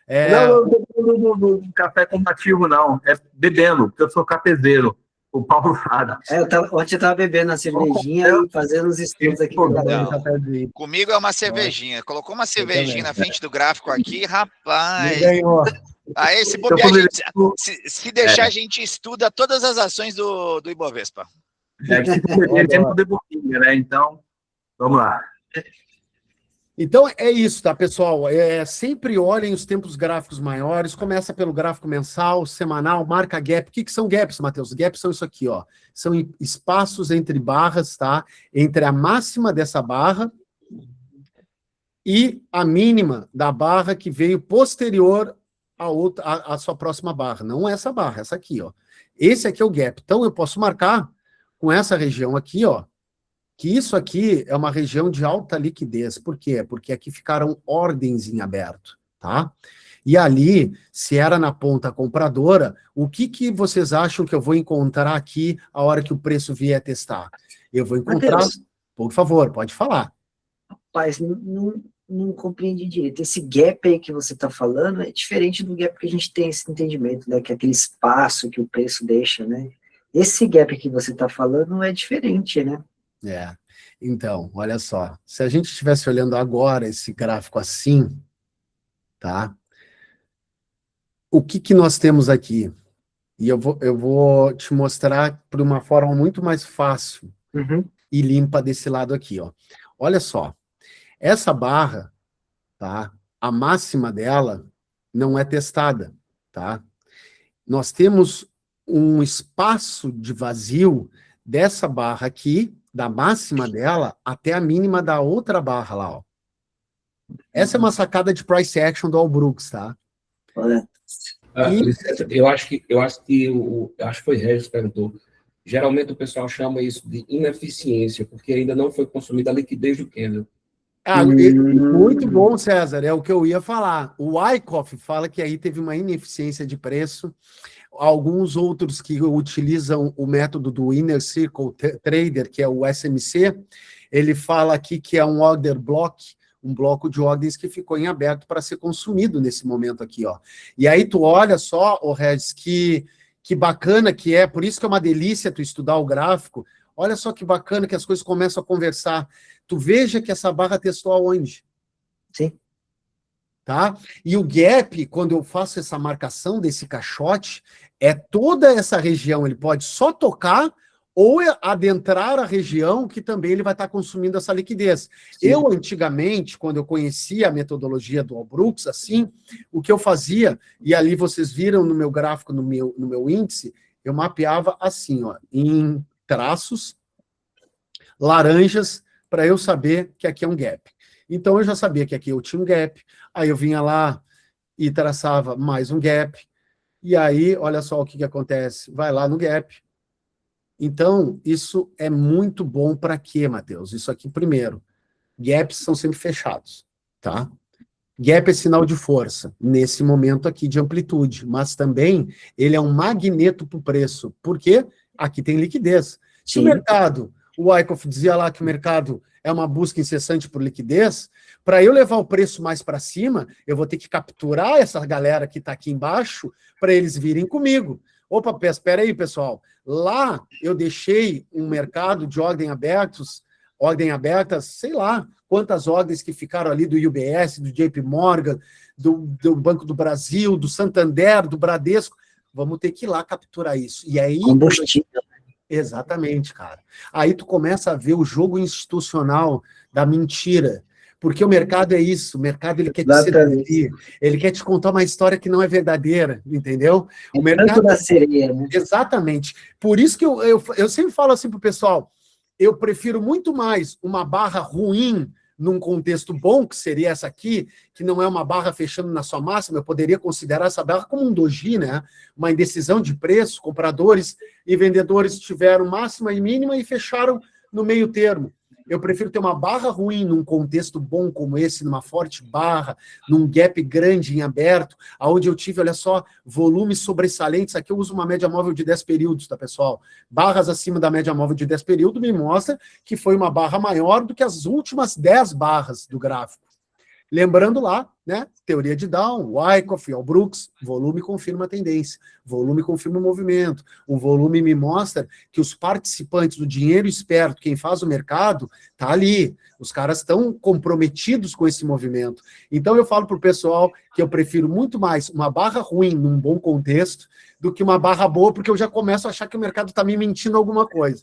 Não, eu não estou falando do café combativo, não. É bebendo, porque eu sou cafezeiro. O Paulo sabe. Ontem eu estava bebendo a cervejinha e fazendo os estudos aqui. Não, comigo é uma cervejinha. Colocou uma cervejinha na frente do gráfico aqui, rapaz. Aí, se bobear, se deixar, a gente estuda todas as ações do Ibovespa. É que se beber tempo de boquinha, né? Então, vamos lá. Então, é isso, tá, pessoal? Sempre olhem os tempos gráficos maiores, começa pelo gráfico mensal, semanal, marca gap. O que são gaps, Matheus? Gaps são isso aqui, ó. São espaços entre barras, tá? Entre a máxima dessa barra e a mínima da barra que veio posterior à sua próxima barra. Não essa barra, essa aqui, ó. Esse aqui é o gap. Então, eu posso marcar com essa região aqui, ó, que isso aqui é uma região de alta liquidez. Por quê? Porque aqui ficaram ordens em aberto, tá? E ali, se era na ponta compradora, o que vocês acham que eu vou encontrar aqui a hora que o preço vier testar? Eu vou encontrar... Mateus, por favor, pode falar. Rapaz, não compreendi direito. Esse gap aí que você está falando é diferente do gap que a gente tem esse entendimento, né? Que é aquele espaço que o preço deixa, né? Esse gap que você está falando é diferente, né? Então, olha só, se a gente estivesse olhando agora esse gráfico assim, tá? O que nós temos aqui? E eu vou te mostrar por uma forma muito mais fácil e limpa desse lado aqui, ó. Olha só, essa barra, tá? A máxima dela não é testada, tá? Nós temos um espaço de vazio dessa barra aqui, da máxima dela até a mínima da outra barra lá, ó. Essa é uma sacada de price action do All Brooks, tá? Eu acho que foi Regis que perguntou. Geralmente o pessoal chama isso de ineficiência, porque ainda não foi consumida a liquidez do candle. Muito bom, César, é o que eu ia falar. O Wyckoff fala que aí teve uma ineficiência de preço. Alguns outros que utilizam o método do Inner Circle Trader, que é o SMC, ele fala aqui que é um order block, um bloco de ordens que ficou em aberto para ser consumido nesse momento aqui, ó. E aí tu olha só, Regis, que bacana que é, por isso que é uma delícia tu estudar o gráfico. Olha só que bacana que as coisas começam a conversar. Tu veja que essa barra testou aonde? Sim. Tá? E o gap, quando eu faço essa marcação desse caixote, é toda essa região, ele pode só tocar ou adentrar a região que também ele vai estar consumindo essa liquidez. Sim. Eu, antigamente, quando eu conhecia a metodologia do All Brooks, assim, o que eu fazia, e ali vocês viram no meu gráfico, no meu índice, eu mapeava assim, ó, em traços, laranjas, para eu saber que aqui é um gap. Então, eu já sabia que aqui eu tinha um gap, aí eu vinha lá e traçava mais um gap, e aí, olha só o que acontece, vai lá no gap. Então, isso é muito bom para quê, Matheus? Isso aqui, primeiro, gaps são sempre fechados, tá? Gap é sinal de força, nesse momento aqui de amplitude, mas também ele é um magneto para o preço, porque aqui tem liquidez. Se o mercado, o Wyckoff dizia lá que o mercado é uma busca incessante por liquidez, para eu levar o preço mais para cima, eu vou ter que capturar essa galera que está aqui embaixo para eles virem comigo. Opa, espera aí, pessoal. Lá eu deixei um mercado de ordem aberta, sei lá quantas ordens que ficaram ali do UBS, do JP Morgan, do Banco do Brasil, do Santander, do Bradesco. Vamos ter que ir lá capturar isso. E aí... Combustível. Exatamente, cara. Aí tu começa a ver o jogo institucional da mentira. Porque o mercado é isso, o mercado ele quer te seduzir, ele quer te contar uma história que não é verdadeira, entendeu? O mercado da sereia, né? Exatamente. Por isso que eu sempre falo assim pro pessoal, eu prefiro muito mais uma barra ruim num contexto bom, que seria essa aqui, que não é uma barra fechando na sua máxima, eu poderia considerar essa barra como um doji, né? Uma indecisão de preço, compradores e vendedores tiveram máxima e mínima e fecharam no meio termo. Eu prefiro ter uma barra ruim num contexto bom como esse, numa forte barra, num gap grande em aberto, onde eu tive, olha só, volumes sobressalentes. Aqui eu uso uma média móvel de 10 períodos, tá, pessoal? Barras acima da média móvel de 10 períodos me mostra que foi uma barra maior do que as últimas 10 barras do gráfico. Lembrando lá, né, teoria de Down, Wyckoff, Brooks, volume confirma a tendência, volume confirma o movimento, o volume me mostra que os participantes do dinheiro esperto, quem faz o mercado, tá ali, os caras estão comprometidos com esse movimento. Então eu falo para o pessoal que eu prefiro muito mais uma barra ruim num bom contexto do que uma barra boa, porque eu já começo a achar que o mercado está me mentindo alguma coisa.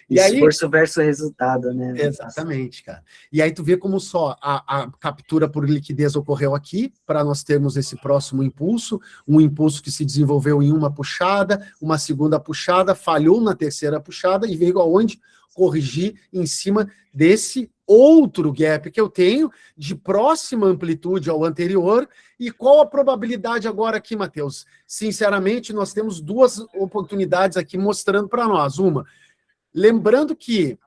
E esforço versus resultado, né? Exatamente, cara. E aí tu vê como só a captura por liquidez ocorreu aqui, para nós termos esse próximo impulso, um impulso que se desenvolveu em uma puxada, uma segunda puxada, falhou na terceira puxada e veio aonde? Corrigir em cima desse outro gap que eu tenho, de próxima amplitude ao anterior. E qual a probabilidade agora aqui, Matheus? Sinceramente, nós temos duas oportunidades aqui mostrando para nós. Uma, lembrando que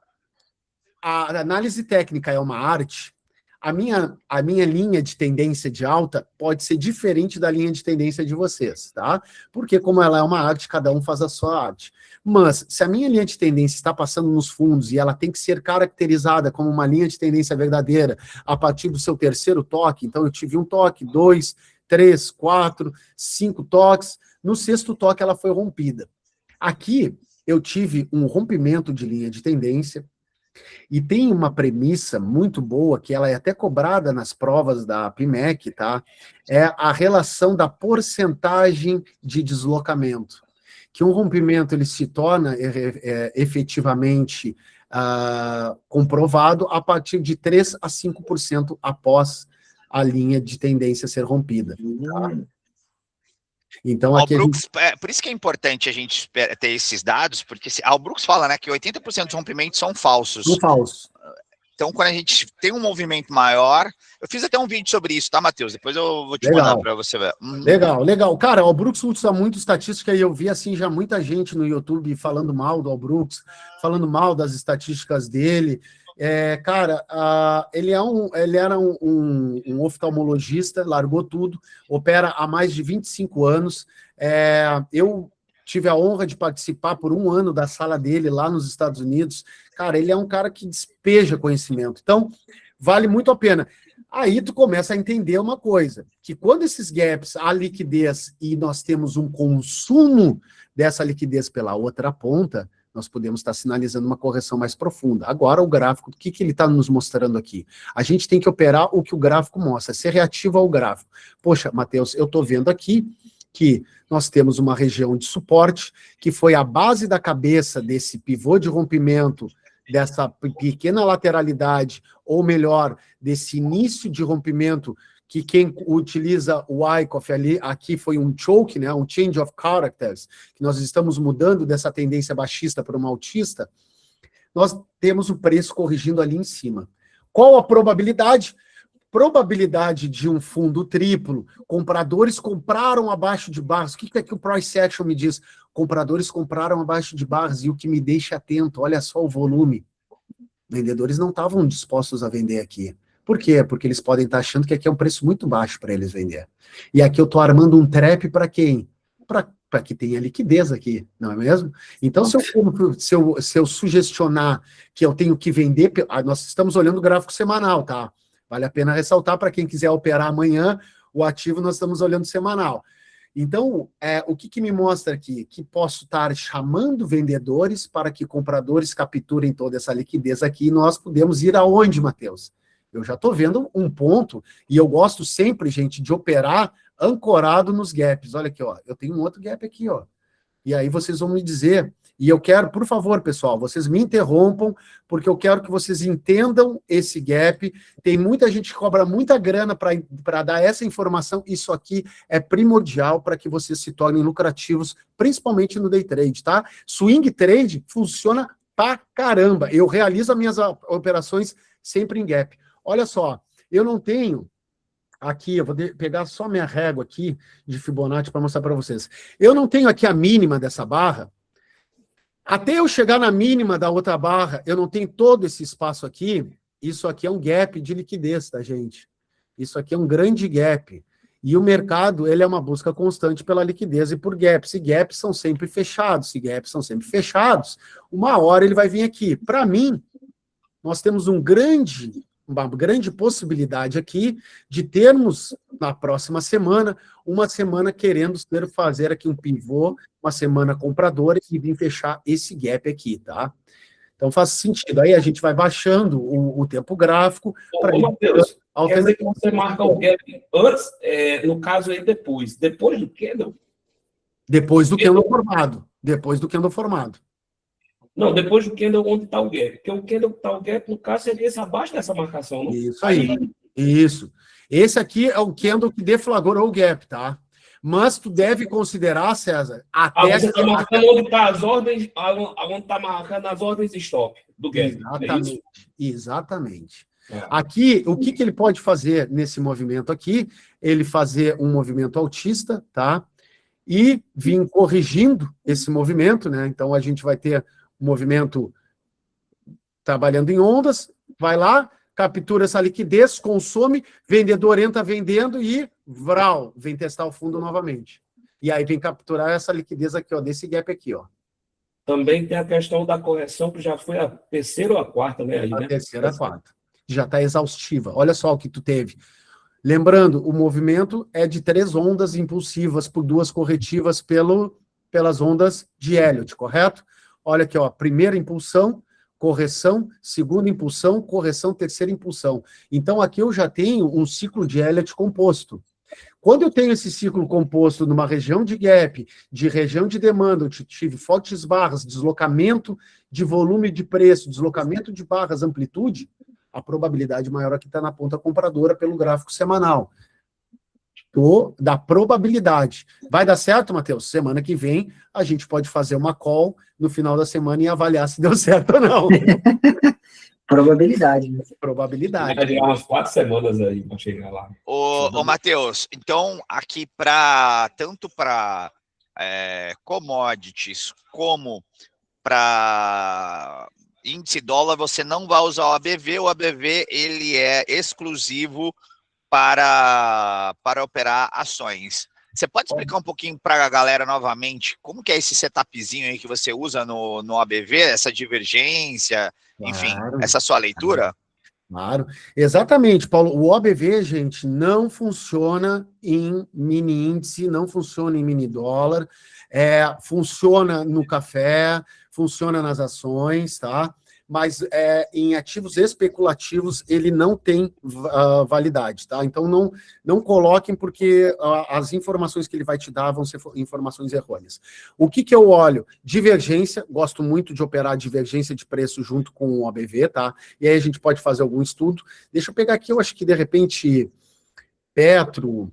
a análise técnica é uma arte, a minha linha de tendência de alta pode ser diferente da linha de tendência de vocês, tá? Porque como ela é uma arte, cada um faz a sua arte. Mas, se a minha linha de tendência está passando nos fundos e ela tem que ser caracterizada como uma linha de tendência verdadeira a partir do seu terceiro toque, então eu tive um toque, 2, 3, 4, 5 toques, no sexto toque ela foi rompida. Aqui, eu tive um rompimento de linha de tendência, e tem uma premissa muito boa, que ela é até cobrada nas provas da PMEC, tá? É a relação da porcentagem de deslocamento. Que um rompimento ele se torna efetivamente comprovado a partir de 3 a 5% após a linha de tendência ser rompida. Tá? Então, aqui Brooks, por isso que é importante a gente ter esses dados, porque o Brooks fala, né, que 80% dos rompimentos são falsos. São falsos. Então, quando a gente tem um movimento maior, eu fiz até um vídeo sobre isso, tá, Matheus? Depois eu vou te mandar para você ver. Legal. Cara, o Brooks usa muito estatística e eu vi, assim, já muita gente no YouTube falando mal do Brooks, falando mal das estatísticas dele. Cara, ele era um oftalmologista, largou tudo, opera há mais de 25 anos. Eu tive a honra de participar por um ano da sala dele lá nos Estados Unidos. Cara, ele é um cara que despeja conhecimento. Então, vale muito a pena. Aí tu começa a entender uma coisa, que quando esses gaps, há liquidez e nós temos um consumo dessa liquidez pela outra ponta, nós podemos estar sinalizando uma correção mais profunda. Agora, o gráfico, o que ele está nos mostrando aqui? A gente tem que operar o que o gráfico mostra, ser reativo ao gráfico. Poxa, Matheus, eu estou vendo aqui que nós temos uma região de suporte, que foi a base da cabeça desse pivô de rompimento, dessa pequena lateralidade, ou melhor, desse início de rompimento, que quem utiliza o Wyckoff ali, aqui foi um choke, né, um change of characters, que nós estamos mudando dessa tendência baixista para uma altista, nós temos o preço corrigindo ali em cima. Qual a probabilidade? Probabilidade de um fundo triplo, compradores compraram abaixo de barras. O que é que o price action me diz? Compradores compraram abaixo de barras, e o que me deixa atento, olha só o volume. Vendedores não estavam dispostos a vender aqui. Por quê? Porque eles podem estar achando que aqui é um preço muito baixo para eles vender. E aqui eu estou armando um trap para quem? Para que tenha liquidez aqui, não é mesmo? Então, se eu sugestionar que eu tenho que vender, nós estamos olhando o gráfico semanal, tá? Vale a pena ressaltar para quem quiser operar amanhã, o ativo nós estamos olhando semanal. Então, o que me mostra aqui? Que posso estar chamando vendedores para que compradores capturem toda essa liquidez aqui, e nós podemos ir aonde, Matheus? Eu já estou vendo um ponto, e eu gosto sempre, gente, de operar ancorado nos gaps. Olha aqui, ó, eu tenho um outro gap aqui, ó. E aí vocês vão me dizer, e eu quero, por favor, pessoal, vocês me interrompam, porque eu quero que vocês entendam esse gap. Tem muita gente que cobra muita grana para dar essa informação. Isso aqui é primordial para que vocês se tornem lucrativos, principalmente no day trade, tá? Swing trade funciona pra caramba. Eu realizo as minhas operações sempre em gap. Olha só, eu não tenho... Aqui, eu vou pegar só minha régua aqui de Fibonacci para mostrar para vocês. Eu não tenho aqui a mínima dessa barra. Até eu chegar na mínima da outra barra, eu não tenho todo esse espaço aqui. Isso aqui é um gap de liquidez, tá, gente? Isso aqui é um grande gap. E o mercado, ele é uma busca constante pela liquidez e por gaps. E gaps são sempre fechados. Se gaps são sempre fechados, uma hora ele vai vir aqui. Para mim, nós temos um grande uma grande possibilidade aqui de termos, na próxima semana, uma semana querendo fazer aqui um pivô, uma semana compradora e vir fechar esse gap aqui, tá? Então faz sentido. Aí a gente vai baixando o tempo gráfico. Ô, Matheus, quer dizer que você marca o gap antes, no caso aí depois do candle? Depois do candle formado. Depois do candle formado. Não, depois do candle onde está o gap. Porque o candle que está o gap, no caso, seria esse abaixo dessa marcação, não? Isso aí. Isso. Esse aqui é o candle que deflagrou o gap, tá? Mas tu deve considerar, César, até... Você está marcando onde está as ordens, onde está marcando as ordens de stop do gap. Exatamente. Exatamente. É. Aqui, o que ele pode fazer nesse movimento aqui? Ele fazer um movimento altista, tá? E vir corrigindo esse movimento, né? Então, a gente vai ter um movimento trabalhando em ondas, vai lá, captura essa liquidez, consome, vendedor entra vendendo e vral, vem testar o fundo novamente. E aí vem capturar essa liquidez aqui, ó, desse gap aqui, ó. Também tem a questão da correção, que já foi a terceira ou a quarta, né? Ali, A né? terceira, a quarta. Já está exaustiva. Olha só o que tu teve. Lembrando, o movimento é de 3 ondas impulsivas por 2 corretivas pelas ondas de Elliott, correto? Olha aqui, ó, primeira impulsão, correção, segunda impulsão, correção, terceira impulsão. Então, aqui eu já tenho um ciclo de Elliott composto. Quando eu tenho esse ciclo composto numa região de gap, de região de demanda, eu tive fortes barras, deslocamento de volume de preço, deslocamento de barras, amplitude, a probabilidade maior aqui está na ponta compradora pelo gráfico semanal. Da probabilidade. Vai dar certo, Matheus? Semana que vem, a gente pode fazer uma call no final da semana e avaliar se deu certo ou não. Probabilidade, né? Probabilidade. Vai durar umas 4 semanas aí para chegar lá. Ô Matheus, então aqui tanto para commodities como para índice dólar, você não vai usar o ABV ele é exclusivo para operar ações. Você pode explicar um pouquinho para a galera novamente como que é esse setupzinho aí que você usa no ABV, essa divergência, enfim, essa sua leitura? Claro, exatamente, Paulo. O OBV, gente, não funciona em mini índice, não funciona em mini dólar, funciona no café, funciona nas ações, tá? Mas em ativos especulativos ele não tem validade, tá? Então não coloquem, porque as informações que ele vai te dar vão ser informações errôneas. O que eu olho? Divergência, gosto muito de operar divergência de preço junto com o OBV, tá? E aí a gente pode fazer algum estudo. Deixa eu pegar aqui, eu acho que de repente Petro,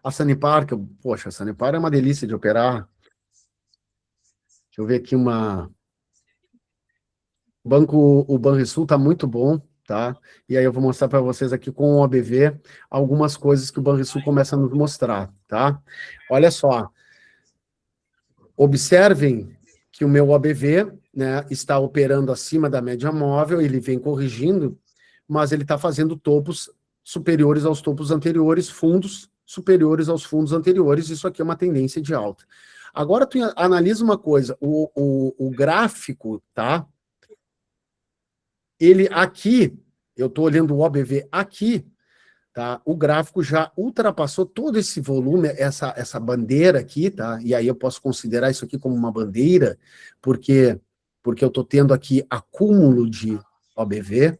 a Sanepar, poxa, a Sanepar é uma delícia de operar. Deixa eu ver aqui o Banrisul está muito bom, tá? E aí eu vou mostrar para vocês aqui com o OBV algumas coisas que o Banrisul começa a nos mostrar, tá? Olha só. Observem que o meu OBV, né, está operando acima da média móvel, ele vem corrigindo, mas ele está fazendo topos superiores aos topos anteriores, fundos superiores aos fundos anteriores, isso aqui é uma tendência de alta. Agora tu analisa uma coisa, o gráfico, tá? Ele aqui, eu estou olhando o OBV aqui, tá? O gráfico já ultrapassou todo esse volume, essa bandeira aqui, tá? E aí eu posso considerar isso aqui como uma bandeira, porque eu estou tendo aqui acúmulo de OBV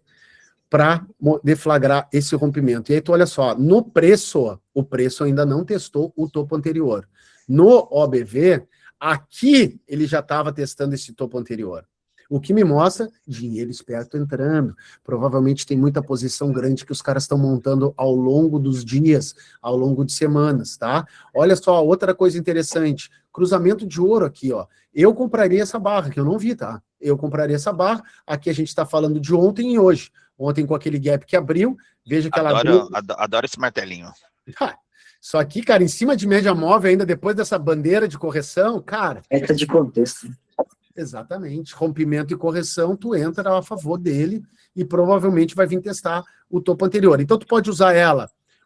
para deflagrar esse rompimento. E aí tu olha só, no preço, o preço ainda não testou o topo anterior. No OBV, aqui ele já estava testando esse topo anterior. O que me mostra dinheiro esperto entrando. Provavelmente tem muita posição grande que os caras estão montando ao longo dos dias, ao longo de semanas, tá? Olha só, outra coisa interessante, cruzamento de ouro aqui, ó. Eu compraria essa barra, que eu não vi, tá? Eu compraria essa barra. Aqui a gente está falando de ontem e hoje. Ontem com aquele gap que abriu, veja que ela abriu... Adoro esse martelinho. Só aqui, cara, em cima de média móvel, ainda depois dessa bandeira de correção, cara... Entra de contexto. Exatamente. Rompimento e correção, tu entra a favor dele e provavelmente vai vir testar o topo anterior. Então, tu pode usar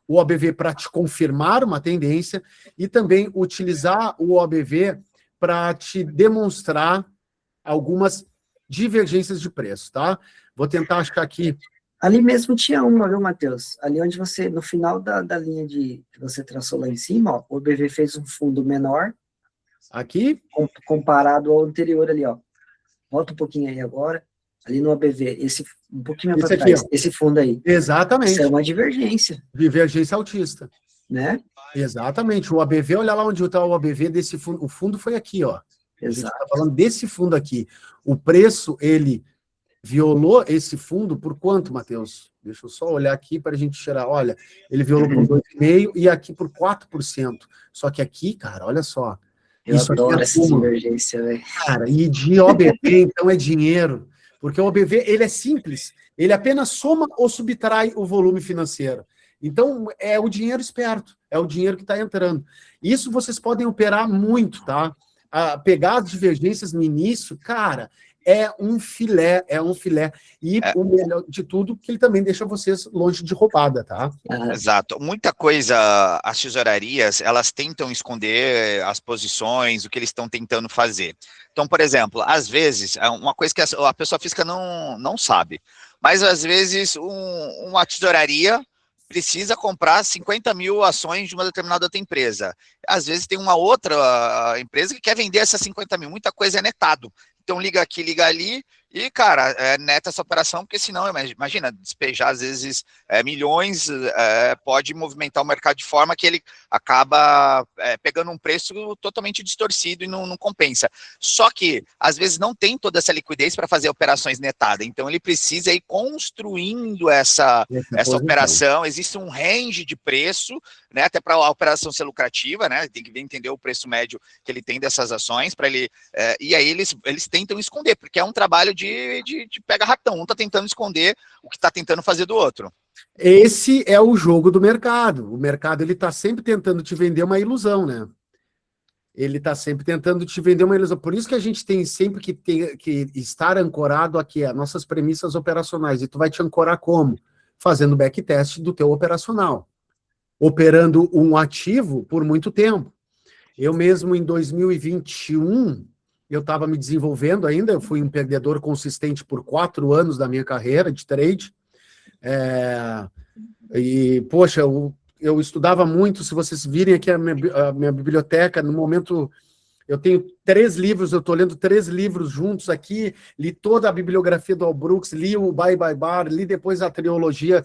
o OBV, para te confirmar uma tendência e também utilizar o OBV para te demonstrar algumas divergências de preço, tá? Vou tentar achar aqui. Ali mesmo tinha uma, viu, Matheus? Ali onde você, no final da linha que você traçou lá em cima, ó, o OBV fez um fundo menor, Aqui? comparado ao anterior ali, ó. Volta um pouquinho aí agora. Ali no ABV, um pouquinho Esse para aqui, trás, ó. esse fundo aí. Exatamente. Isso é uma divergência, Divergência altista. né? Exatamente. O ABV, olha lá onde está o ABV desse fundo. O fundo foi aqui, ó. A gente Exato. está falando desse fundo aqui. O preço, ele violou esse fundo por quanto, Matheus? Deixa eu só olhar aqui para a gente tirar. Olha, ele violou por 2,5% e aqui por 4%. Só que aqui, cara, olha só. Eu Isso aqui adoro é essa acúmulo. divergência, velho. Cara, e de OBV, então, é dinheiro. Porque o OBV, ele é simples. Ele apenas soma ou subtrai o volume financeiro. Então, é o dinheiro esperto. É o dinheiro que está entrando. Isso vocês podem operar muito, tá? Pegar as divergências no início, cara, é um filé. E o melhor de tudo, que ele também deixa vocês longe de roubada, tá? Exato. Muita coisa, as tesourarias, elas tentam esconder as posições, o que eles estão tentando fazer. Então, por exemplo, às vezes, uma coisa que a pessoa física não sabe, mas às vezes uma tesouraria precisa comprar 50 mil ações de uma determinada outra empresa. Às vezes tem uma outra empresa que quer vender essas 50 mil, muita coisa é netado. Então, liga aqui, liga ali, e, cara, neta essa operação, porque senão, imagina, despejar, às vezes, milhões, pode movimentar o mercado de forma que ele acaba pegando um preço totalmente distorcido e não compensa. Só que, às vezes, não tem toda essa liquidez para fazer operações netadas, então ele precisa ir construindo essa operação, existe um range de preço, né, até para a operação ser lucrativa, né, tem que entender o preço médio que ele tem dessas ações, para ele, e aí eles tentam esconder, porque é um trabalho de pega rapidão, um está tentando esconder o que está tentando fazer do outro. Esse é o jogo do mercado. O mercado, ele está sempre tentando te vender uma ilusão, né? Ele está sempre tentando te vender uma ilusão. Por isso que a gente tem sempre que estar ancorado aqui a nossas premissas operacionais. E tu vai te ancorar como? Fazendo backtest do teu operacional. Operando um ativo por muito tempo. Eu mesmo, em 2021, eu estava me desenvolvendo ainda, eu fui um perdedor consistente por 4 anos da minha carreira de trade. E, poxa, eu estudava muito. Se vocês virem aqui a minha biblioteca, no momento, eu tenho 3 livros, eu estou lendo 3 livros juntos aqui, li toda a bibliografia do Al Brooks, li o Bye Bye Bar, li depois a trilogia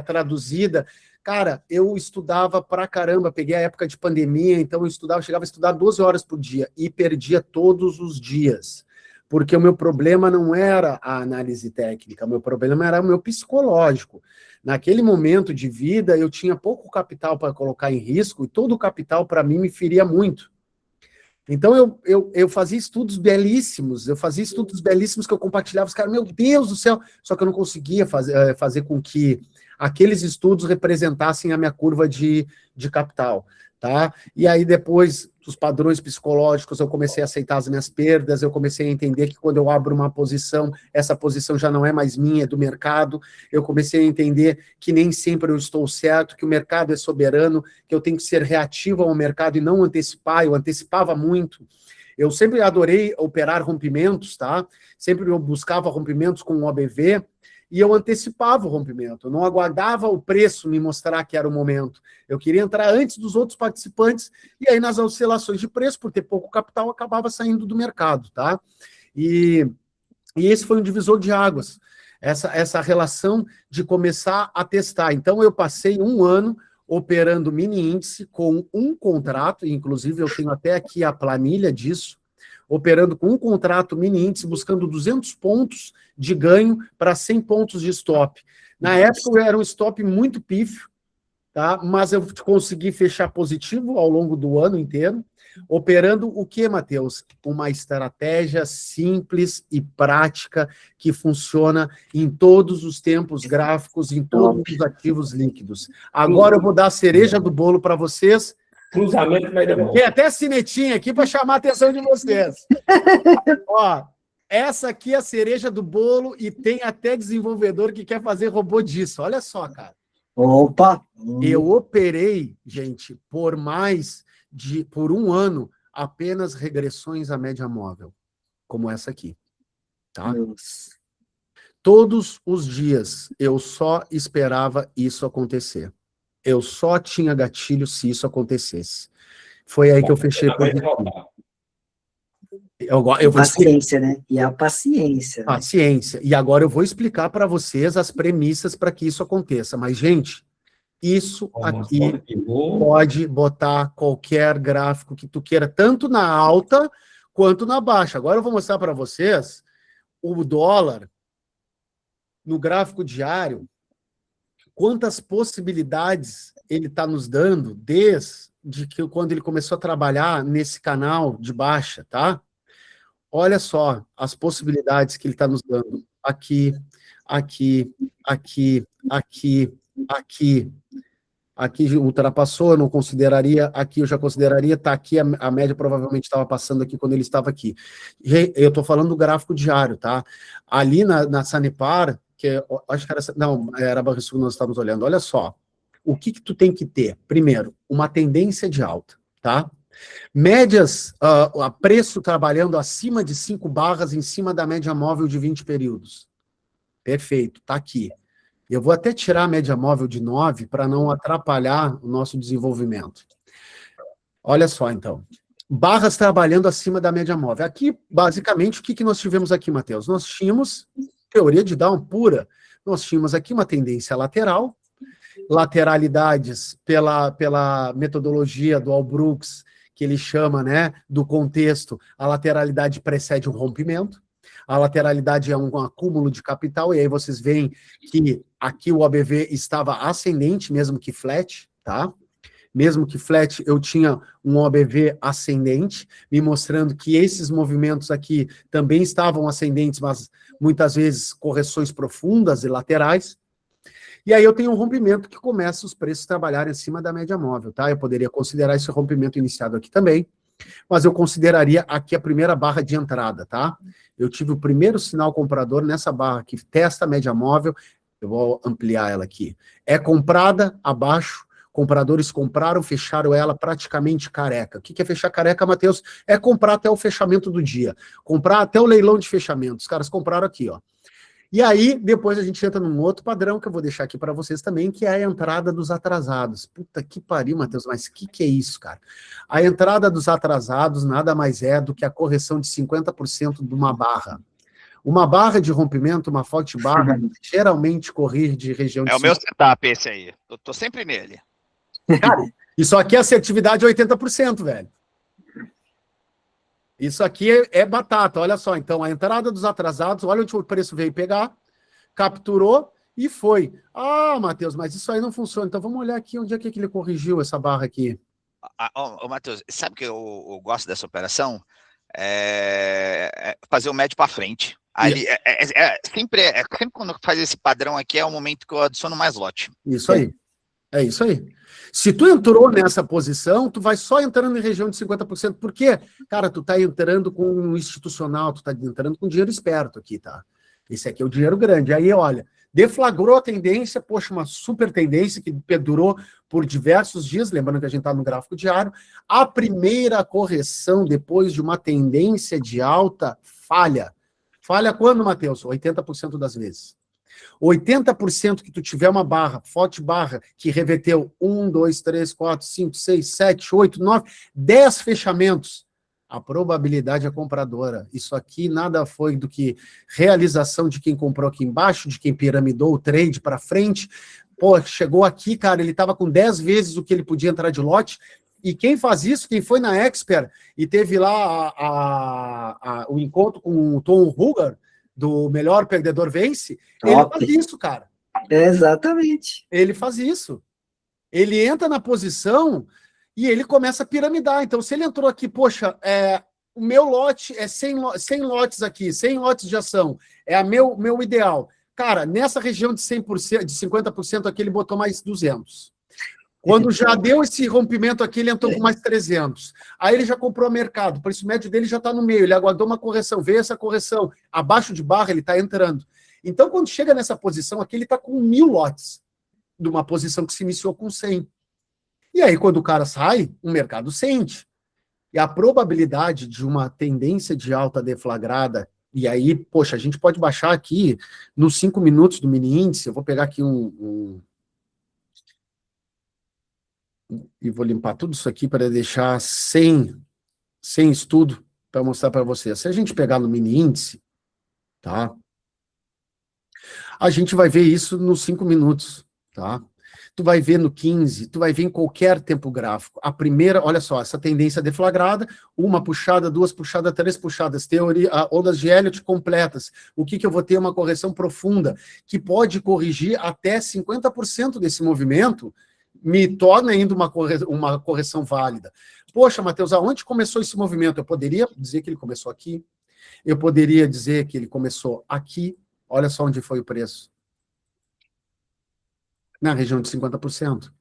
traduzida. Cara, eu estudava pra caramba, peguei a época de pandemia, então eu chegava a estudar 12 horas por dia e perdia todos os dias, porque o meu problema não era a análise técnica, o meu problema era o meu psicológico. Naquele momento de vida, eu tinha pouco capital para colocar em risco e todo o capital, para mim, me feria muito. Então, eu fazia estudos belíssimos, que eu compartilhava, os caras, meu Deus do céu, só que eu não conseguia fazer com que aqueles estudos representassem a minha curva de capital, tá? E aí, depois dos padrões psicológicos, eu comecei a aceitar as minhas perdas, eu comecei a entender que quando eu abro uma posição, essa posição já não é mais minha, é do mercado, eu comecei a entender que nem sempre eu estou certo, que o mercado é soberano, que eu tenho que ser reativo ao mercado e não antecipar, eu antecipava muito. Eu sempre adorei operar rompimentos, tá? Sempre eu buscava rompimentos com o OBV, e eu antecipava o rompimento, eu não aguardava o preço me mostrar que era o momento, eu queria entrar antes dos outros participantes, e aí nas oscilações de preço, por ter pouco capital, acabava saindo do mercado, tá? E esse foi um divisor de águas, essa relação de começar a testar. Então, eu passei 1 ano operando mini índice com um contrato, inclusive eu tenho até aqui a planilha disso, operando com um contrato mini índice, buscando 200 pontos de ganho para 100 pontos de stop. Na época, era um stop muito pífio, tá? Mas eu consegui fechar positivo ao longo do ano inteiro, operando o que, Matheus? Uma estratégia simples e prática que funciona em todos os tempos gráficos, em todos os ativos líquidos. Agora eu vou dar a cereja do bolo para vocês. Cruzamento vai demorar. Tem até sinetinha aqui para chamar a atenção de vocês. Ó, essa aqui é a cereja do bolo e tem até desenvolvedor que quer fazer robô disso. Olha só, cara. Opa! Eu operei, gente, por 1 ano, apenas regressões à média móvel, como essa aqui. Tá? Todos os dias eu só esperava isso acontecer. Eu só tinha gatilho se isso acontecesse. Foi aí que eu fechei positivo. Eu vou explicar. Paciência, né? E a paciência. Né? Paciência. E agora eu vou explicar para vocês as premissas para que isso aconteça. Mas, gente, isso aqui pode botar qualquer gráfico que tu queira, tanto na alta quanto na baixa. Agora eu vou mostrar para vocês o dólar no gráfico diário, quantas possibilidades ele está nos dando desde que quando ele começou a trabalhar nesse canal de baixa, tá? Olha só as possibilidades que ele está nos dando. Aqui, aqui, aqui, aqui, aqui. Aqui ultrapassou, eu não consideraria, aqui eu já consideraria, tá aqui, a média provavelmente estava passando aqui quando ele estava aqui. Eu estou falando do gráfico diário, tá? Ali na Sanepar, acho que era, não, era a Banrisul que nós estávamos olhando, olha só, o que tu tem que ter? Primeiro, uma tendência de alta, tá? Médias, a preço trabalhando acima de 5 barras em cima da média móvel de 20 períodos. Perfeito, tá aqui. Eu vou até tirar a média móvel de 9 para não atrapalhar o nosso desenvolvimento. Olha só, então. Barras trabalhando acima da média móvel. Aqui, basicamente, o que nós tivemos aqui, Matheus? Nós tínhamos, teoria de Down pura, nós tínhamos aqui uma tendência lateral, lateralidades pela metodologia do Albrooks, que ele chama, né, do contexto, a lateralidade precede um rompimento. A lateralidade é um acúmulo de capital, e aí vocês veem que aqui o ABV estava ascendente, mesmo que flat, tá? Mesmo que flat, eu tinha um OBV ascendente, me mostrando que esses movimentos aqui também estavam ascendentes, mas muitas vezes correções profundas e laterais. E aí eu tenho um rompimento que começa os preços a trabalharem acima da média móvel, tá? Eu poderia considerar esse rompimento iniciado aqui também, mas eu consideraria aqui a primeira barra de entrada, tá? Eu tive o primeiro sinal comprador nessa barra que testa a média móvel, eu vou ampliar ela aqui. É comprada abaixo, compradores compraram, fecharam ela praticamente careca. O que é fechar careca, Matheus? É comprar até o fechamento do dia, comprar até o leilão de fechamento. Os caras compraram aqui, ó. E aí, depois a gente entra num outro padrão que eu vou deixar aqui para vocês também, que é a entrada dos atrasados. Puta que pariu, Matheus, mas o que é isso, cara? A entrada dos atrasados nada mais é do que a correção de 50% de uma barra. Uma barra de rompimento, uma forte barra, geralmente correr de região de... É o meu setup esse aí. Eu tô sempre nele. Cara, isso aqui é assertividade 80%, velho. Isso aqui é batata, olha só. Então, a entrada dos atrasados, olha onde o preço veio pegar, capturou e foi. Ah, Matheus, mas isso aí não funciona. Então, vamos olhar aqui onde é que ele corrigiu essa barra aqui. Matheus, sabe que eu gosto dessa operação? Fazer o médio para frente. Ali, sempre quando faz esse padrão aqui, é o momento que eu adiciono mais lote. Isso aí. É isso aí. Se tu entrou nessa posição, tu vai só entrando em região de 50%, porque, cara, tu tá entrando com um institucional, tu tá entrando com dinheiro esperto aqui, tá? Esse aqui é o dinheiro grande. Aí, olha, deflagrou a tendência, poxa, uma super tendência que perdurou por diversos dias, lembrando que a gente tá no gráfico diário. A primeira correção depois de uma tendência de alta falha. Falha quando, Matheus? 80% das vezes. 80% que tu tiver uma barra, forte barra, que reverteu 1, 2, 3, 4, 5, 6, 7, 8, 9, 10 fechamentos, a probabilidade é compradora. Isso aqui nada foi do que realização de quem comprou aqui embaixo, de quem piramidou o trade para frente. Pô, chegou aqui, cara, ele estava com 10 vezes o que ele podia entrar de lote. E quem faz isso, quem foi na Expert e teve lá o encontro com o Tom Ruger, do Melhor Perdedor Vence, ele faz isso, cara. Exatamente. Ele faz isso. Ele entra na posição e ele começa a piramidar. Então, se ele entrou aqui, poxa, o meu lote é 100 lotes aqui, 100 lotes de ação, é meu ideal. Cara, nessa região de 100%, de 50% aqui, ele botou mais 200. Quando já deu esse rompimento aqui, ele entrou com mais 300. Aí ele já comprou a mercado, o preço médio dele já está no meio, ele aguardou uma correção, veio essa correção, abaixo de barra ele está entrando. Então, quando chega nessa posição aqui, ele está com 1000 lotes, de uma posição que se iniciou com 100. E aí, quando o cara sai, o mercado sente. E a probabilidade de uma tendência de alta deflagrada E aí, poxa, a gente pode baixar aqui nos 5 minutos do mini índice, eu vou pegar aqui e vou limpar tudo isso aqui para deixar sem estudo, para mostrar para vocês. Se a gente pegar no mini índice, tá? A gente vai ver isso nos 5 minutos, tá? Tu vai ver no 15, tu vai ver em qualquer tempo gráfico. A primeira, olha só, essa tendência deflagrada, uma puxada, duas puxadas, três puxadas, ondas de Elliott completas. O que eu vou ter? Uma correção profunda, que pode corrigir até 50% desse movimento, me torna ainda uma correção válida. Poxa, Matheus, aonde começou esse movimento? Eu poderia dizer que ele começou aqui, eu poderia dizer que ele começou aqui, olha só onde foi o preço. Na região de 50%.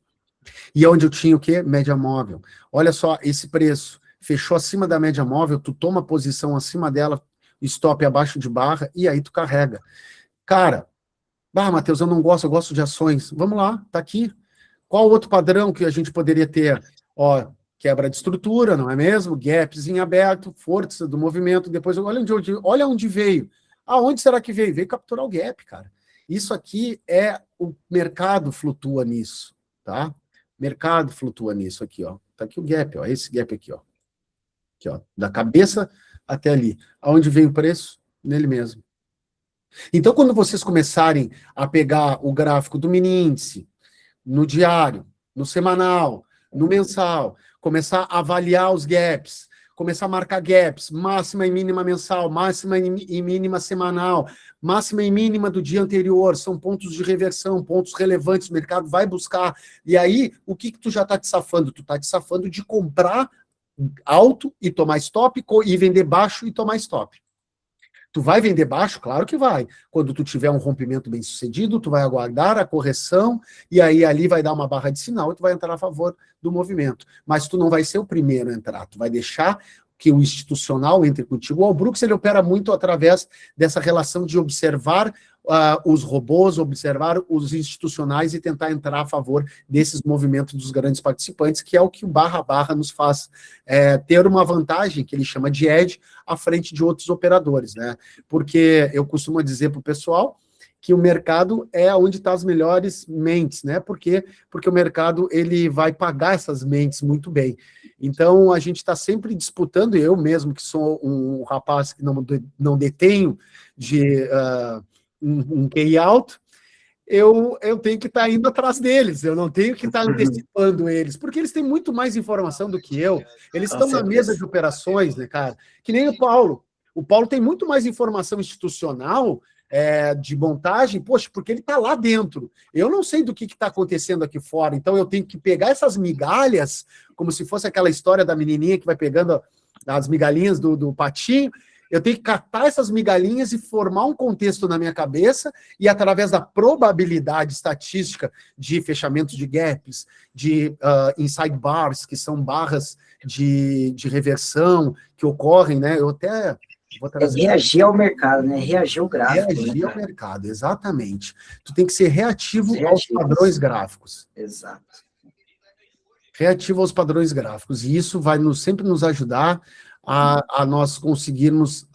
E onde eu tinha o quê? Média móvel. Olha só, esse preço fechou acima da média móvel, tu toma posição acima dela, stop abaixo de barra, e aí tu carrega. Cara, Matheus, eu não gosto, eu gosto de ações. Vamos lá, tá aqui. Qual outro padrão que a gente poderia ter? Ó, quebra de estrutura, não é mesmo? Gaps em aberto, força do movimento, depois olha onde veio. Aonde será que veio? Veio capturar o gap, cara. Isso aqui o mercado flutua nisso, tá? Mercado flutua nisso aqui, ó. Tá aqui o gap, ó. Esse gap aqui, ó. Aqui, ó. Da cabeça até ali. Aonde veio o preço? Nele mesmo. Então, quando vocês começarem a pegar o gráfico do mini índice, no diário, no semanal, no mensal, começar a avaliar os gaps, começar a marcar gaps, máxima e mínima mensal, máxima e mínima semanal, máxima e mínima do dia anterior, são pontos de reversão, pontos relevantes, o mercado vai buscar. E aí, o que tu já está te safando? Tu está te safando de comprar alto e tomar stop, e vender baixo e tomar stop. Tu vai vender baixo? Claro que vai. Quando tu tiver um rompimento bem sucedido, tu vai aguardar a correção, e aí ali vai dar uma barra de sinal e tu vai entrar a favor do movimento. Mas tu não vai ser o primeiro a entrar, tu vai deixar que o institucional entre contigo. O Brooks, ele opera muito através dessa relação de observar os robôs, observar os institucionais e tentar entrar a favor desses movimentos dos grandes participantes, que é o que o barra nos faz ter uma vantagem, que ele chama de edge, à frente de outros operadores, né? Porque eu costumo dizer para o pessoal que o mercado é onde estão as melhores mentes, né? Por quê? Porque o mercado ele vai pagar essas mentes muito bem. Então, a gente está sempre disputando, eu mesmo, que sou um rapaz que não detenho de um QI alto, eu tenho que estar indo atrás deles, eu não tenho que estar antecipando eles, porque eles têm muito mais informação do que eu, eles estão na mesa de operações, né, cara? Que nem o Paulo. O Paulo tem muito mais informação institucional de montagem, poxa, porque ele está lá dentro. Eu não sei do que está acontecendo aqui fora, então eu tenho que pegar essas migalhas, como se fosse aquela história da menininha que vai pegando as migalhinhas do patinho. Eu tenho que catar essas migalhinhas e formar um contexto na minha cabeça, e através da probabilidade estatística de fechamento de gaps, de inside bars, que são barras de reversão que ocorrem, né? Eu até vou trazer... reagir ao mercado, né? Reagir ao gráfico. Reagir ao mercado, exatamente. Tu tem que ser reativo aos padrões gráficos. Exato. Reativo aos padrões gráficos. E isso vai sempre nos ajudar a nós conseguirmos,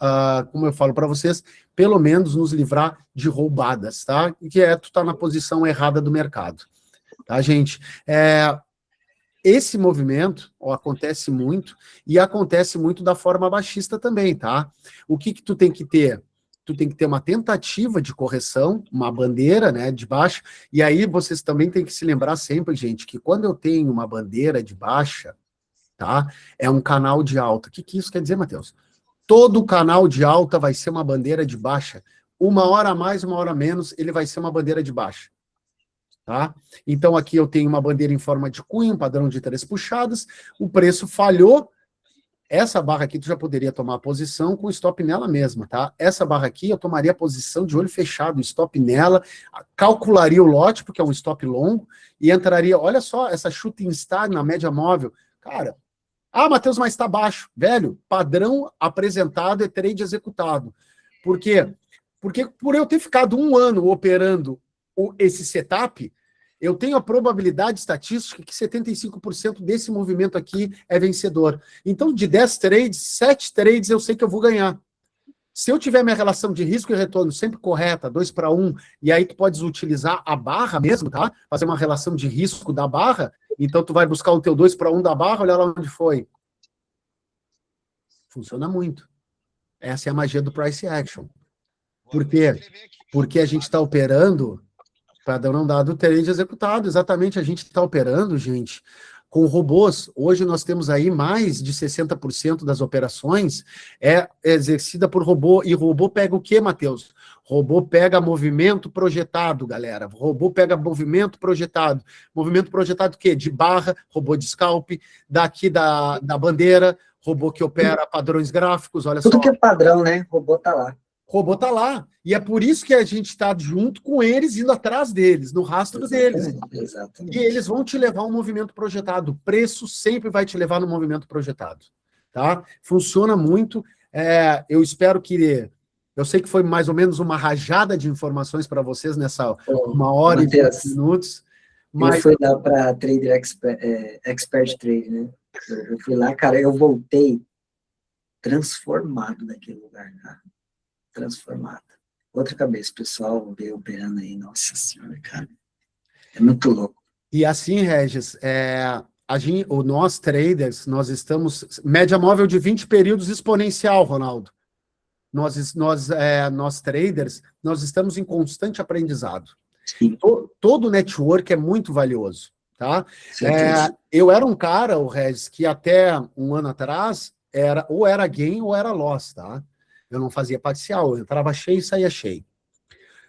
como eu falo para vocês, pelo menos nos livrar de roubadas, tá? Que tu tá na posição errada do mercado. Tá, gente? Esse movimento acontece muito, e acontece muito da forma baixista também, tá? O que tu tem que ter? Tu tem que ter uma tentativa de correção, uma bandeira, né, de baixa, e aí vocês também têm que se lembrar sempre, gente, que quando eu tenho uma bandeira de baixa, tá? É um canal de alta. O que isso quer dizer, Matheus? Todo canal de alta vai ser uma bandeira de baixa. Uma hora a mais, uma hora a menos, ele vai ser uma bandeira de baixa. Tá? Então, aqui eu tenho uma bandeira em forma de cunho, um padrão de 3 puxadas, o preço falhou, essa barra aqui tu já poderia tomar posição com stop nela mesma, tá? Essa barra aqui eu tomaria posição de olho fechado, stop nela, calcularia o lote, porque é um stop longo, e entraria, olha só, essa shooting star na média móvel, cara, Matheus, mas está baixo. Velho, padrão apresentado é trade executado. Por quê? Porque por eu ter ficado um ano operando esse setup, eu tenho a probabilidade estatística que 75% desse movimento aqui é vencedor. Então, de 10 trades, 7 trades eu sei que eu vou ganhar. Se eu tiver minha relação de risco e retorno sempre correta, 2:1, e aí tu podes utilizar a barra mesmo, tá? Fazer uma relação de risco da barra, então tu vai buscar o teu 2:1 da barra, olha lá onde foi. Funciona muito. Essa é a magia do price action. Por quê? Porque a gente está operando para não dar do trade executado. Exatamente, a gente está operando, gente, com robôs. Hoje nós temos aí mais de 60% das operações exercida por robô. E robô pega o quê, Matheus? Robô pega movimento projetado, galera. Robô pega movimento projetado. Movimento projetado o quê? De barra, robô de scalp, daqui da bandeira, robô que opera padrões gráficos, olha só. Tudo que é padrão, né? O robô tá lá. O robô tá lá. E é por isso que a gente está junto com eles, indo atrás deles, no rastro deles. Exatamente. E eles vão te levar um movimento projetado. O preço sempre vai te levar no movimento projetado. Tá? Funciona muito. Eu espero que... Eu sei que foi mais ou menos uma rajada de informações para vocês nessa 1h e 20 minutos. Mas... Eu fui lá para Trader Expert Trade, né? Eu fui lá, cara, eu voltei transformado daquele lugar, cara. Transformado. Outra cabeça, pessoal, veio operando aí, nossa senhora, cara. É muito louco. E assim, Regis, nós traders, nós estamos... Média móvel de 20 períodos exponencial, Ronaldo. Nós traders, nós estamos em constante aprendizado. Sim. Todo network é muito valioso, tá? Eu era um cara, o Regis, que até um ano atrás ou era gain ou era loss, tá? Eu não fazia parcial, eu entrava cheio e saía cheio.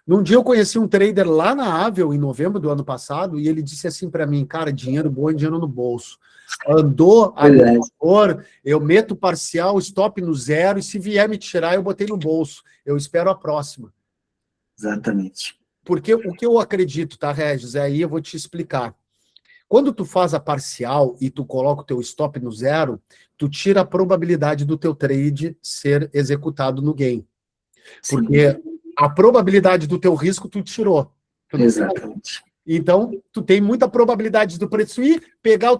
Num dia eu conheci um trader lá na Avel, em novembro do ano passado, e ele disse assim para mim, cara, dinheiro bom é dinheiro no bolso. Andou a meu favor, eu meto parcial, stop no 0, e se vier me tirar, eu botei no bolso. Eu espero a próxima. Exatamente. Porque o que eu acredito, tá, Regis? Aí eu vou te explicar. Quando tu faz a parcial e tu coloca o teu stop no 0, tu tira a probabilidade do teu trade ser executado no gain. Porque a probabilidade do teu risco tu tirou. Exatamente. Então, tu tem muita probabilidade do preço ir, pegar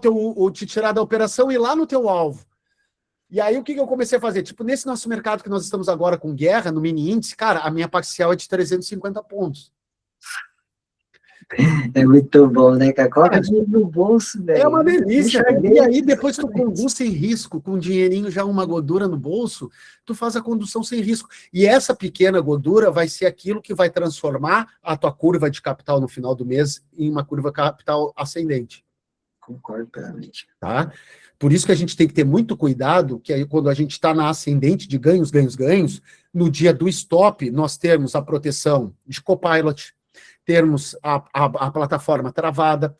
te tirar da operação e ir lá no teu alvo. E aí, o que eu comecei a fazer? Tipo, nesse nosso mercado que nós estamos agora com guerra, no mini índice, cara, a minha parcial é de 350 pontos. É muito bom, né, cara? Coloca dinheiro no bolso, velho. É uma delícia. E aí, depois tu conduz sem risco, com um dinheirinho já, uma gordura no bolso, tu faz a condução sem risco. E essa pequena gordura vai ser aquilo que vai transformar a tua curva de capital no final do mês em uma curva capital ascendente. Concordo plenamente. Tá? Por isso que a gente tem que ter muito cuidado, que aí quando a gente está na ascendente de ganhos, no dia do stop, nós temos a proteção de Copilot, termos a plataforma travada.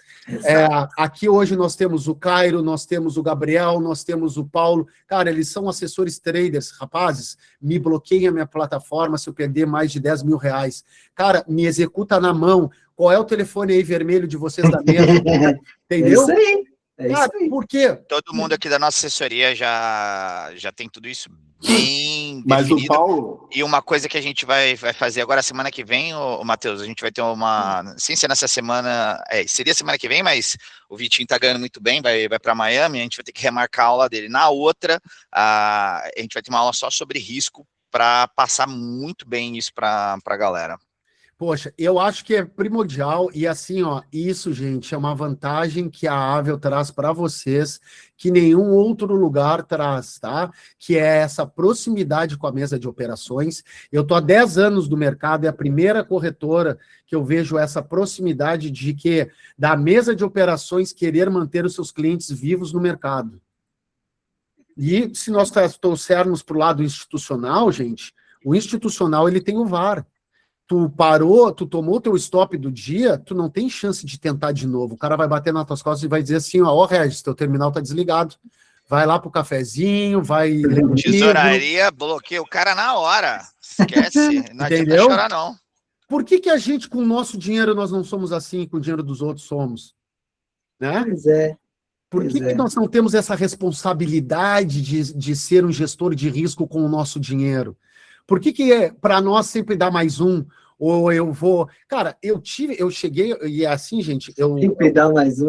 Aqui hoje nós temos o Cairo, nós temos o Gabriel, nós temos o Paulo. Cara, eles são assessores traders, rapazes, me bloqueiem a minha plataforma se eu perder mais de 10 mil reais. Cara, me executa na mão. Qual é o telefone aí vermelho de vocês da mesa? Entendeu? É isso aí. Cara, por quê? Todo mundo aqui da nossa assessoria já tem tudo isso bem Mas definido. o Paulo... E uma coisa que a gente vai fazer agora, semana que vem, Matheus, a gente vai ter uma... Sem ser nessa semana... seria semana que vem, mas o Vitinho tá ganhando muito bem, vai para Miami, a gente vai ter que remarcar a aula dele. Na outra, a gente vai ter uma aula só sobre risco para passar muito bem isso para a galera. Poxa, eu acho que é primordial e assim, ó, isso, gente, é uma vantagem que a Avel traz para vocês, que nenhum outro lugar traz, tá? Que é essa proximidade com a mesa de operações. Eu tô há 10 anos no mercado, é a primeira corretora que eu vejo essa proximidade da mesa de operações querer manter os seus clientes vivos no mercado. E se nós trouxermos para o lado institucional, gente, o institucional ele tem o VAR. Tu parou, tu tomou teu stop do dia, tu não tem chance de tentar de novo. O cara vai bater nas tuas costas e vai dizer assim, ó, Regis, teu terminal tá desligado. Vai lá pro cafezinho, vai... Tesouraria, bloqueia o cara na hora. Esquece, não adianta chorar, não. Por que a gente, com o nosso dinheiro, nós não somos assim, com o dinheiro dos outros somos? Né? Pois é. Por que nós não temos essa responsabilidade de ser um gestor de risco com o nosso dinheiro? Por que para nós sempre dá mais um? Ou eu vou... Cara, eu cheguei, e é assim, gente... Sempre dá mais um,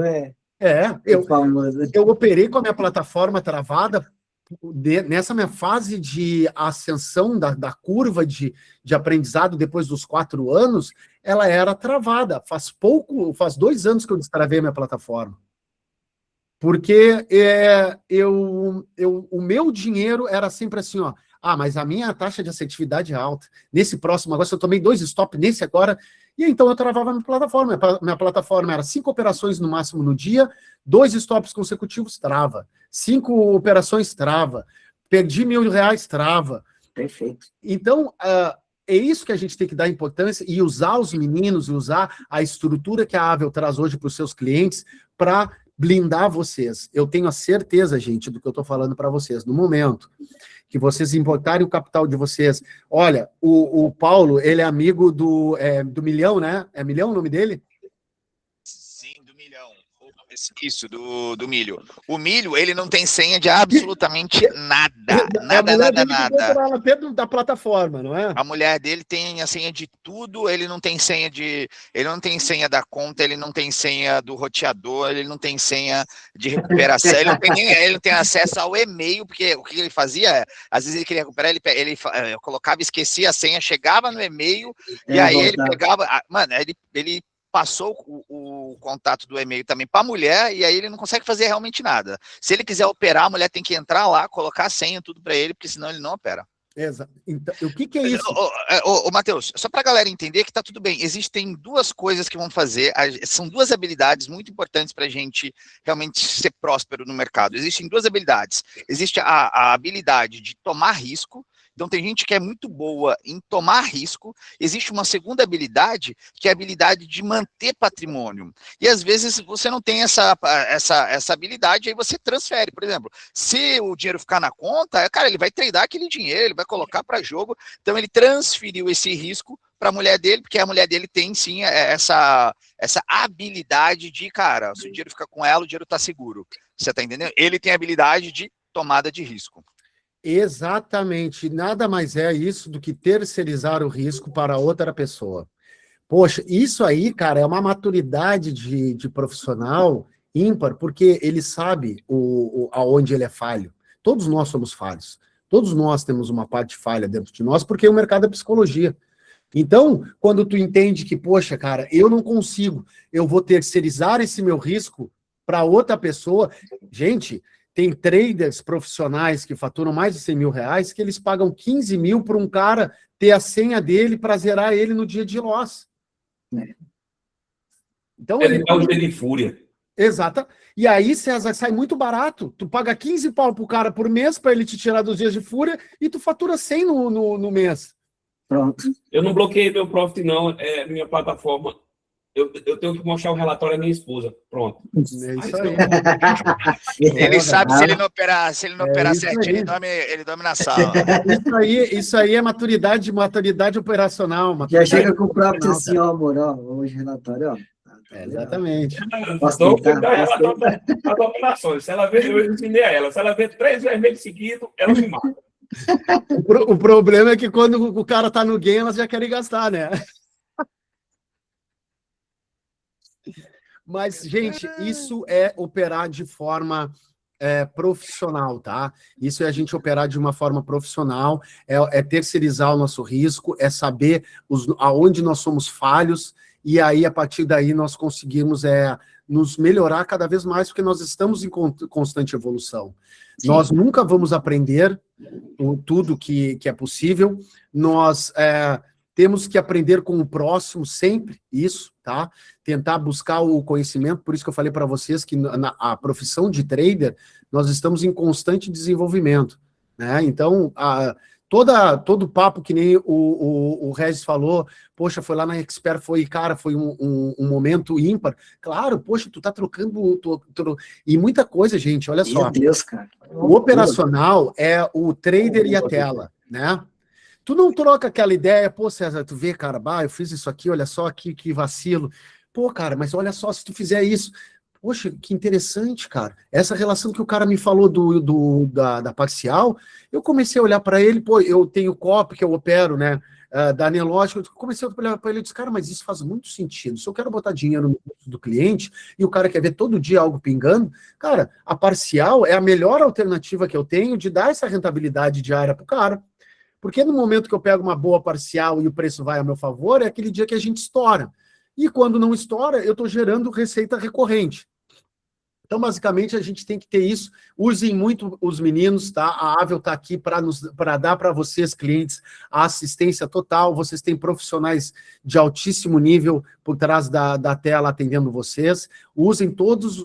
famoso. Eu operei com a minha plataforma travada nessa minha fase de ascensão da curva de aprendizado depois dos 4 anos, ela era travada. Faz 2 anos que eu destravei a minha plataforma. Porque o meu dinheiro era sempre assim, ó. Mas a minha taxa de assertividade é alta. Nesse próximo agora, se eu tomei 2 stop nesse agora, e então eu travava a minha plataforma. Minha plataforma era 5 operações no máximo no dia, 2 stops consecutivos, trava. 5 operações, trava. Perdi R$1.000, trava. Perfeito. Então, é isso que a gente tem que dar importância e usar os meninos, e usar a estrutura que a Avel traz hoje para os seus clientes para blindar vocês. Eu tenho a certeza, gente, do que eu estou falando para vocês. No momento que vocês importarem o capital de vocês... Olha, o Paulo, ele é amigo do Milhão, né? É Milhão o nome dele? Sim, do Milhão. Isso, do Milho. O Milho, ele não tem senha de absolutamente nada. Nada. Lá dentro da plataforma, não é? A mulher dele tem a senha de tudo, ele não tem senha da conta, ele não tem senha do roteador, ele não tem senha de recuperação, ele não tem acesso ao e-mail, porque o que ele fazia, às vezes ele queria recuperar, ele colocava, esquecia a senha, chegava no e-mail, e aí ele pegava, mano, ele passou o contato do e-mail também para a mulher, e aí ele não consegue fazer realmente nada. Se ele quiser operar, a mulher tem que entrar lá, colocar a senha, tudo para ele, porque senão ele não opera. Exato. Então, o que é isso? Matheus, só para a galera entender que tá tudo bem, existem 2 coisas que vão fazer, são 2 habilidades muito importantes para a gente realmente ser próspero no mercado. Existem 2 habilidades. Existe a habilidade de tomar risco. Então, tem gente que é muito boa em tomar risco. Existe uma segunda habilidade, que é a habilidade de manter patrimônio. E, às vezes, você não tem essa habilidade, aí você transfere. Por exemplo, se o dinheiro ficar na conta, cara, ele vai tradar aquele dinheiro, ele vai colocar para jogo. Então, ele transferiu esse risco para a mulher dele, porque a mulher dele tem, sim, essa habilidade de, cara, se o dinheiro ficar com ela, o dinheiro está seguro. Você está entendendo? Ele tem a habilidade de tomada de risco. Exatamente, nada mais é isso do que terceirizar o risco para outra pessoa. Poxa, isso aí, cara, é uma maturidade de profissional ímpar, porque ele sabe aonde ele é falho. Todos nós somos falhos. Todos nós temos uma parte falha dentro de nós, porque o mercado é psicologia. Então, quando tu entende que, poxa, cara, eu não consigo, eu vou terceirizar esse meu risco para outra pessoa. Gente, tem traders profissionais que faturam mais de R$100.000 que eles pagam 15 mil para um cara ter a senha dele para zerar ele no dia de loss. Então, ele dá o dia de fúria. Exato. E aí, César, sai muito barato. Tu paga 15 pau pro cara por mês para ele te tirar dos dias de fúria e tu fatura 100 no mês. Pronto. Eu não bloqueei meu profit, não. É minha plataforma. Eu tenho que mostrar o relatório à minha esposa. Pronto. É isso aí. Ele sabe, se ele não operar certinho, ele dorme na sala. Isso aí é maturidade operacional. Já chega com o próprio assim, ó, amor, ó, hoje relatório, ó. Exatamente. As operações, se ela vê, eu ensinei a ela, se ela vê 3 vermelhos seguidos, ela me mata. O problema é que quando o cara tá no game, elas já querem gastar, né? Mas, gente, isso é operar de forma profissional, tá? Isso é a gente operar de uma forma profissional, é terceirizar o nosso risco, é saber aonde nós somos falhos, e aí, a partir daí, nós conseguimos nos melhorar cada vez mais, porque nós estamos em constante evolução. Sim. Nós nunca vamos aprender tudo que é possível, nós temos que aprender com o próximo sempre, isso, tá? Tentar buscar o conhecimento, por isso que eu falei para vocês que a profissão de trader, nós estamos em constante desenvolvimento, né? Então, todo papo que nem o Regis falou, poxa, foi lá na Expert, foi um momento ímpar. Claro, poxa, tu tá trocando, e muita coisa, gente, olha só. Meu Deus, cara. O operacional é o trader e a tela, né? Tu não troca aquela ideia, pô, César, tu vê, cara, eu fiz isso aqui, olha só que vacilo. Pô, cara, mas olha só, se tu fizer isso, poxa, que interessante, cara. Essa relação que o cara me falou da parcial, eu comecei a olhar para ele, pô, eu tenho COP que eu opero, né? da Nelogic, eu comecei a olhar para ele e disse, cara, mas isso faz muito sentido. Se eu quero botar dinheiro no bolso do cliente e o cara quer ver todo dia algo pingando, cara, a parcial é a melhor alternativa que eu tenho de dar essa rentabilidade diária para o cara. Porque no momento que eu pego uma boa parcial e o preço vai a meu favor, é aquele dia que a gente estoura. E quando não estoura, eu estou gerando receita recorrente. Então, basicamente, a gente tem que ter isso. Usem muito os meninos, tá? A Avel está aqui para dar para vocês, clientes, a assistência total. Vocês têm profissionais de altíssimo nível por trás da tela atendendo vocês. Usem todas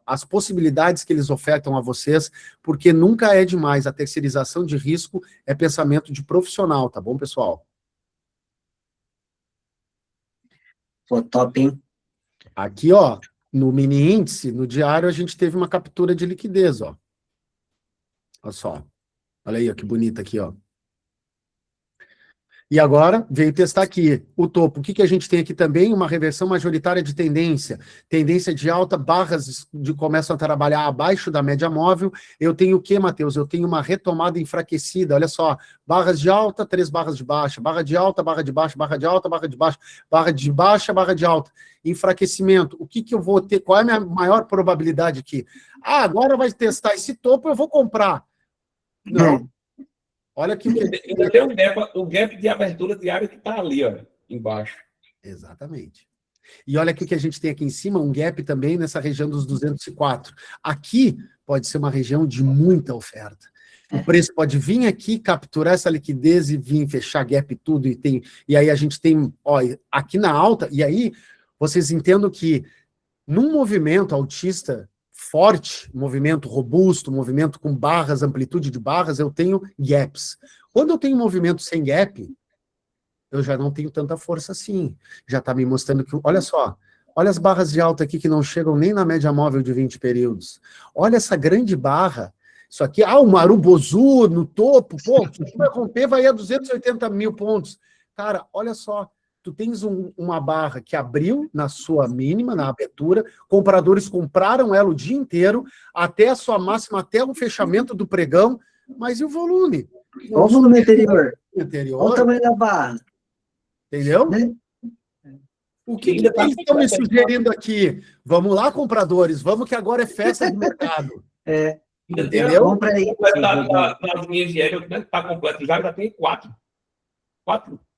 as possibilidades que eles ofertam a vocês, porque nunca é demais. A terceirização de risco é pensamento de profissional, tá bom, pessoal? Pô, top, hein? Aqui, ó. No mini índice, no diário, a gente teve uma captura de liquidez, ó. Olha só. Olha aí, ó, que bonita aqui, ó. E agora, veio testar aqui o topo. O que a gente tem aqui também? Uma reversão majoritária de tendência. Tendência de alta, barras começam a trabalhar abaixo da média móvel. Eu tenho o quê, Matheus? Eu tenho uma retomada enfraquecida. Olha só, barras de alta, 3 barras de baixa. Barra de alta, barra de baixa, barra de alta, barra de baixa, barra de baixa, barra de alta. Enfraquecimento. O que eu vou ter? Qual é a minha maior probabilidade aqui? Ah, agora vai testar esse topo, eu vou comprar. Não. Olha aqui o que... Ainda tem o gap de abertura diária que está ali, ó, embaixo. Exatamente. E olha aqui o que a gente tem aqui em cima, um gap também nessa região dos 204. Aqui pode ser uma região de muita oferta. O preço pode vir aqui, capturar essa liquidez e vir fechar gap tudo. E aí a gente tem, ó, aqui na alta, e aí vocês entendam que num movimento altista forte, movimento robusto, movimento com barras, amplitude de barras, eu tenho gaps. Quando eu tenho movimento sem gap, eu já não tenho tanta força assim. Já está me mostrando que, olha só, olha as barras de alta aqui que não chegam nem na média móvel de 20 períodos. Olha essa grande barra. Isso aqui, o Marubozu no topo, pô, se vai romper, vai a 280 mil pontos. Cara, olha só, tu tens uma barra que abriu na sua mínima, na abertura, compradores compraram ela o dia inteiro, até a sua máxima, até o fechamento do pregão, mas e o volume? Olha o volume anterior. Olha o tamanho da barra. Entendeu? Né? O que eles estão me sugerindo aqui? Vamos lá, compradores, vamos que agora é festa de mercado. Entendeu? Compra aí. Nas linhas de Hegel, né, está completo, já tem 4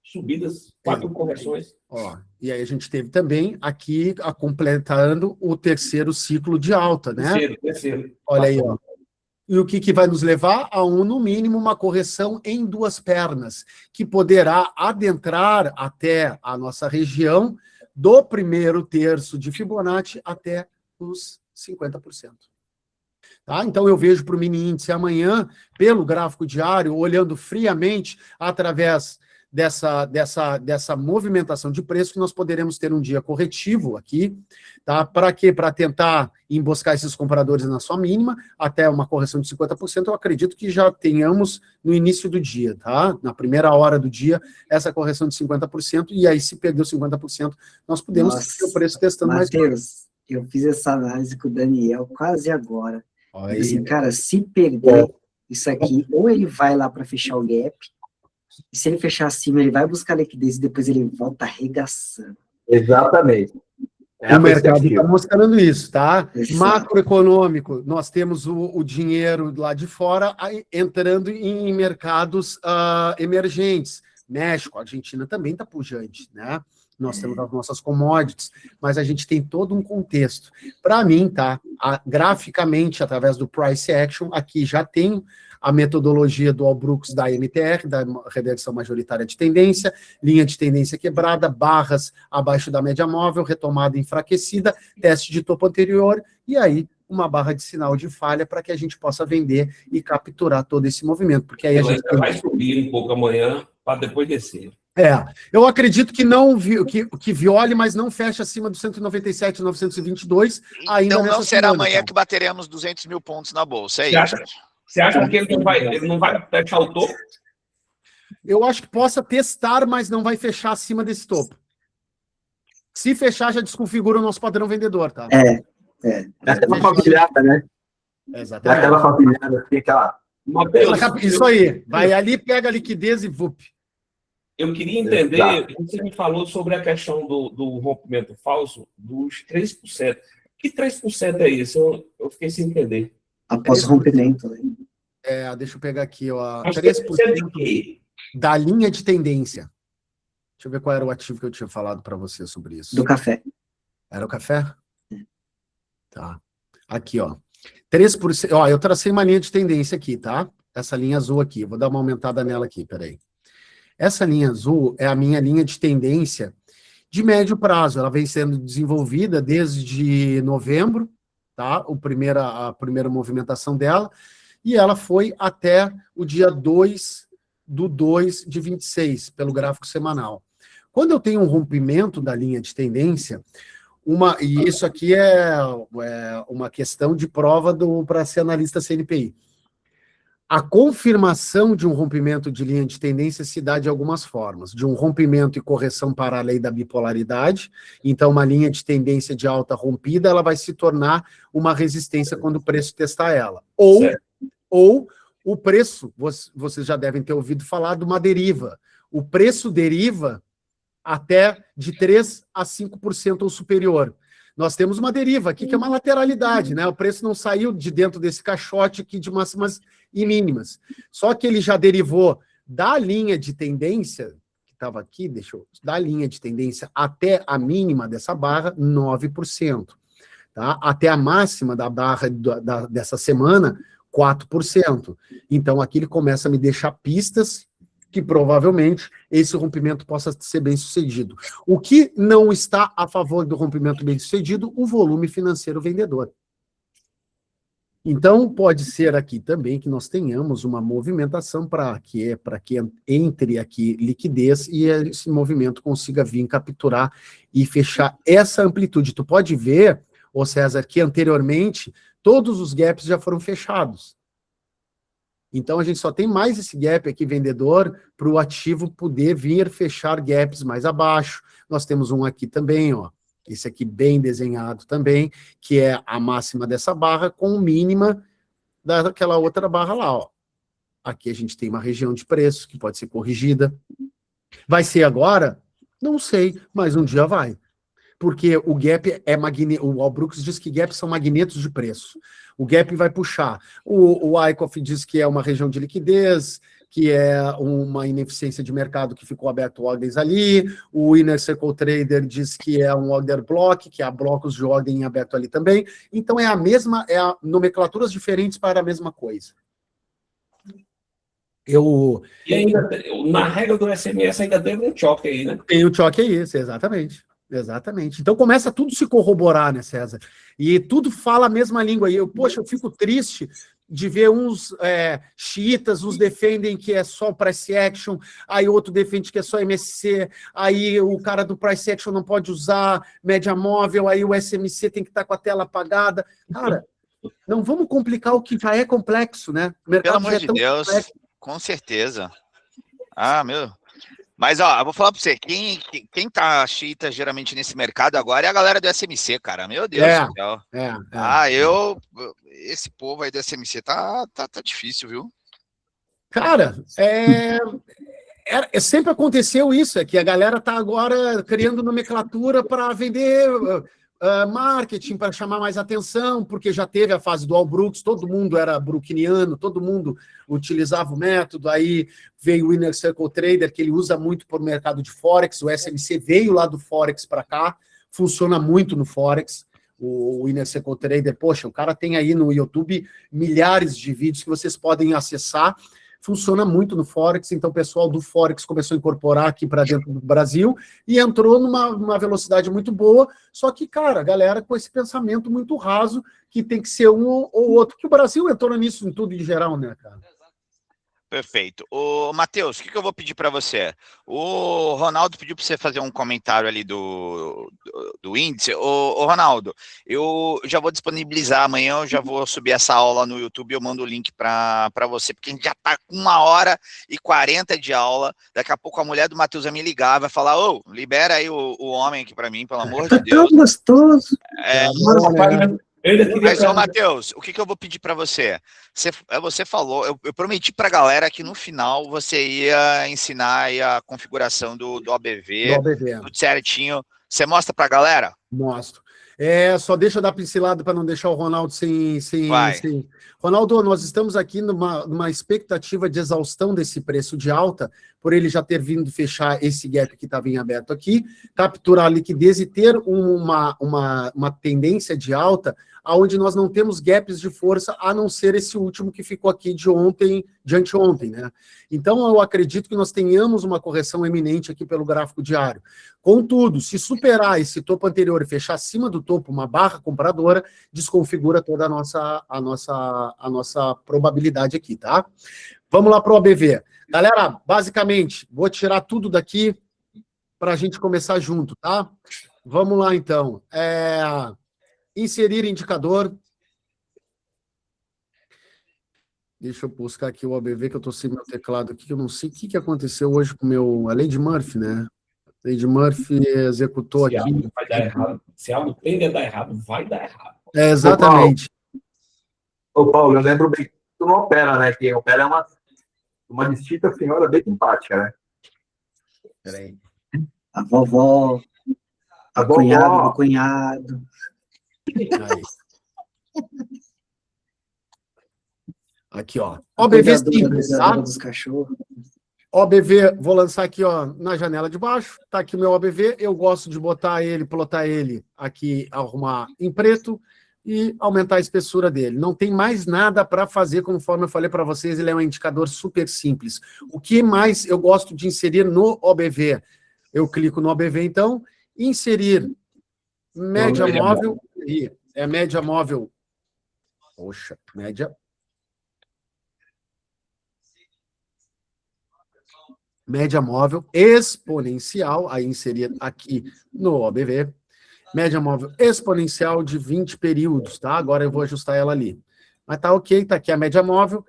subidas, 4 correções. Ó, e aí a gente teve também aqui, completando o terceiro ciclo de alta, né? Terceiro. Olha aí, ó. E o que vai nos levar a no mínimo, uma correção em 2 pernas, que poderá adentrar até a nossa região do primeiro terço de Fibonacci até os 50%. Tá? Então, eu vejo para o mini índice amanhã, pelo gráfico diário, olhando friamente através dessa movimentação de preço, que nós poderemos ter um dia corretivo aqui, tá? Para quê? Para tentar emboscar esses compradores na sua mínima, até uma correção de 50%, eu acredito que já tenhamos no início do dia, tá? Na primeira hora do dia, essa correção de 50%, e aí, se perdeu 50%, nós podemos ter o preço testando mais. Matheus, eu fiz essa análise com o Daniel quase agora. Assim, cara, se perder isso aqui, ou ele vai lá para fechar o gap, e se ele fechar acima, ele vai buscar liquidez e depois ele volta arregaçando. Exatamente. O mercado está mostrando isso, tá? Exato. Macroeconômico, nós temos o dinheiro lá de fora entrando em mercados emergentes. México, Argentina também está pujante, né? Nós temos as nossas commodities, mas a gente tem todo um contexto. Para mim, tá? Graficamente, através do Price Action, aqui já tem a metodologia do All-Brooks da MTR, da reversão majoritária de tendência, linha de tendência quebrada, barras abaixo da média móvel, retomada enfraquecida, teste de topo anterior, e aí uma barra de sinal de falha para que a gente possa vender e capturar todo esse movimento. Porque aí a gente vai subir um pouco amanhã para depois descer. Eu acredito que não que viole, mas não feche acima do 197,922 ainda. Então não será semana, amanhã cara. que bateremos 200 mil pontos na bolsa, é isso? Você acha que ele não vai fechar o topo? Eu acho que possa testar, mas não vai fechar acima desse topo. Se fechar, já desconfigura o nosso padrão vendedor, tá? É aquela família, né? Exatamente. É aquela família, assim, aquela... Isso aí. Vai ali, pega a liquidez e vup. Eu queria entender, você me falou sobre a questão do rompimento falso dos 3%. Que 3% é isso? Eu fiquei sem entender. Após o rompimento, né? Deixa eu pegar aqui, ó. Mas 3% de quê? da linha de tendência. Deixa eu ver qual era o ativo que eu tinha falado para você sobre isso. Do café. Era o café? Tá. Aqui, ó. 3%. Ó, eu tracei uma linha de tendência aqui, tá? Essa linha azul aqui. Vou dar uma aumentada nela aqui, peraí. Essa linha azul é a minha linha de tendência de médio prazo. Ela vem sendo desenvolvida desde novembro, tá? A primeira movimentação dela. E ela foi até o dia 2/2/26, pelo gráfico semanal. Quando eu tenho um rompimento da linha de tendência, e isso aqui é uma questão de prova para ser analista CNPI. A confirmação de um rompimento de linha de tendência se dá de algumas formas. De um rompimento e correção para a lei da bipolaridade. Então, uma linha de tendência de alta rompida, ela vai se tornar uma resistência quando o preço testar ela. Ou o preço, vocês já devem ter ouvido falar de uma deriva. O preço deriva até de 3% a 5% ou superior. Nós temos uma deriva aqui, que é uma lateralidade, né? O preço não saiu de dentro desse caixote aqui de máximas e mínimas. Só que ele já derivou da linha de tendência, que estava aqui, da linha de tendência até a mínima dessa barra, 9%. Tá? Até a máxima da barra dessa semana, 4%. Então, aqui ele começa a me deixar pistas que provavelmente esse rompimento possa ser bem sucedido. O que não está a favor do rompimento bem sucedido? O volume financeiro vendedor. Então, pode ser aqui também que nós tenhamos uma movimentação para que entre aqui liquidez e esse movimento consiga vir capturar e fechar essa amplitude. Tu pode ver, ô César, que anteriormente todos os gaps já foram fechados. Então, a gente só tem mais esse gap aqui, vendedor, para o ativo poder vir fechar gaps mais abaixo. Nós temos um aqui também, ó, esse aqui bem desenhado também, que é a máxima dessa barra com mínima daquela outra barra lá, ó. Aqui a gente tem uma região de preço que pode ser corrigida. Vai ser agora? Não sei, mas um dia vai. Porque o gap é magneto. O Al Brooks diz que gaps são magnetos de preço. O gap vai puxar. O Wyckoff diz que é uma região de liquidez, que é uma ineficiência de mercado que ficou aberto ordens ali. O Inner Circle Trader diz que é um order block, que há blocos de ordem em aberto ali também. Então é nomenclaturas diferentes para a mesma coisa. E ainda, na regra do SMS, ainda teve um choque aí, né? Tem o choque aí, exatamente. Exatamente. Então começa tudo a se corroborar, né, César? E tudo fala a mesma língua. E eu fico triste de ver uns xiitas, uns defendem que é só price action, aí outro defende que é só MSC, aí o cara do price action não pode usar média móvel, aí o SMC tem que estar com a tela apagada. Cara, não vamos complicar o que já é complexo, né? O mercado pelo amor de Deus, complexo. Com certeza. meu... Mas, ó, eu vou falar pra você, quem tá xiita geralmente nesse mercado agora é a galera do SMC, cara. Meu Deus do céu. Esse povo aí do SMC tá difícil, viu? Cara, sempre aconteceu isso, é que a galera tá agora criando nomenclatura para vender marketing, para chamar mais atenção, porque já teve a fase do Al Brooks, todo mundo era brookiniano, todo mundo utilizava o método, aí veio o Inner Circle Trader, que ele usa muito para o mercado de Forex, o SMC veio lá do Forex para cá, funciona muito no Forex, o Inner Circle Trader, poxa, o cara tem aí no YouTube milhares de vídeos que vocês podem acessar, funciona muito no Forex, então o pessoal do Forex começou a incorporar aqui para dentro do Brasil e entrou numa velocidade muito boa, só que, cara, a galera com esse pensamento muito raso que tem que ser um ou outro, que o Brasil entrou nisso em tudo em geral, né, cara? Perfeito. Ô, Matheus, o que eu vou pedir para você? O Ronaldo pediu para você fazer um comentário ali do índice. Ô, Ronaldo, eu já vou disponibilizar amanhã, eu já vou subir essa aula no YouTube, eu mando o link para você, porque a gente já está com 1h40 de aula. Daqui a pouco a mulher do Matheus vai me ligar, vai falar, libera aí o homem aqui para mim, pelo amor de Deus. Tão gostoso. Eu ainda queria Mas, ô, perguntar- Matheus, o que eu vou pedir para você? Você falou, eu prometi para a galera que no final você ia ensinar aí a configuração do Do OBV, OBV. tudo certinho. Você mostra para a galera? Mostro. Só deixa eu dar pincelada para não deixar o Ronaldo sem. Vai. Ronaldo, nós estamos aqui numa expectativa de exaustão desse preço de alta, por ele já ter vindo fechar esse gap que estava em aberto aqui, capturar a liquidez e ter uma tendência de alta, onde nós não temos gaps de força, a não ser esse último que ficou aqui de anteontem, né? Então, eu acredito que nós tenhamos uma correção eminente aqui pelo gráfico diário. Contudo, se superar esse topo anterior e fechar acima do topo uma barra compradora, desconfigura toda a nossa probabilidade aqui, tá? Vamos lá para o OBV. Galera, basicamente, vou tirar tudo daqui para a gente começar junto, tá? Vamos lá, então. Inserir indicador. Deixa eu buscar aqui o OBV, que eu estou sem meu teclado aqui, que eu não sei o que aconteceu hoje com o meu... A Lady Murphy, né? Lady Murphy executou Se aqui. algo vai dar errado, se algo tende a dar errado, vai dar errado. Exatamente. Ô, Paulo, eu lembro bem que tu não opera, né? Quem opera é uma distinta senhora bem simpática, né? Peraí. A vovó, A a cunhada vovó. do cunhado. Aí. Aqui, ó. A OBV cuidadora simples, tá? dos cachorros. OBV, vou lançar aqui, ó, na janela de baixo. Tá aqui o meu OBV. Eu gosto de plotar ele aqui, arrumar em preto e aumentar a espessura dele. Não tem mais nada para fazer, conforme eu falei para vocês, ele é um indicador super simples. O que mais eu gosto de inserir no OBV? Eu clico no OBV, então, inserir média móvel, e média móvel. Poxa, média móvel exponencial, aí inserir aqui no OBV, média móvel exponencial de 20 períodos, tá? Agora eu vou ajustar ela ali. Mas tá ok, tá aqui a média móvel,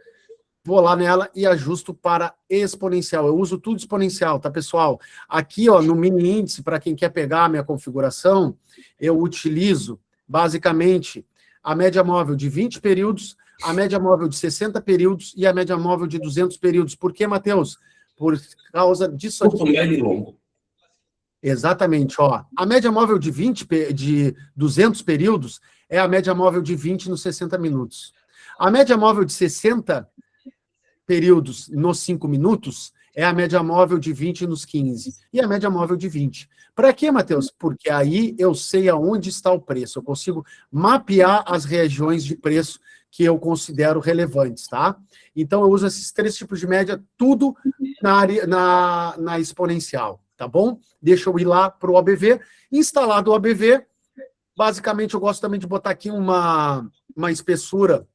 vou lá nela e ajusto para exponencial. Eu uso tudo exponencial, tá, pessoal? Aqui, ó, no mini índice, para quem quer pegar a minha configuração, eu utilizo, basicamente, a média móvel de 20 períodos, a média móvel de 60 períodos e a média móvel de 200 períodos. Por quê, Matheus? Por causa disso aqui. Curto, médio e longo. Exatamente, ó. A média móvel de 200 períodos é a média móvel de 20 nos 60 minutos. A média móvel de 60 períodos nos 5 minutos é a média móvel de 20 nos 15. E a média móvel de 20. Para quê, Matheus? Porque aí eu sei aonde está o preço. Eu consigo mapear as regiões de preço que eu considero relevantes, tá? Então, eu uso esses 3 tipos de média, tudo na exponencial, tá bom? Deixa eu ir lá para o OBV. Instalado o OBV, basicamente, eu gosto também de botar aqui uma espessura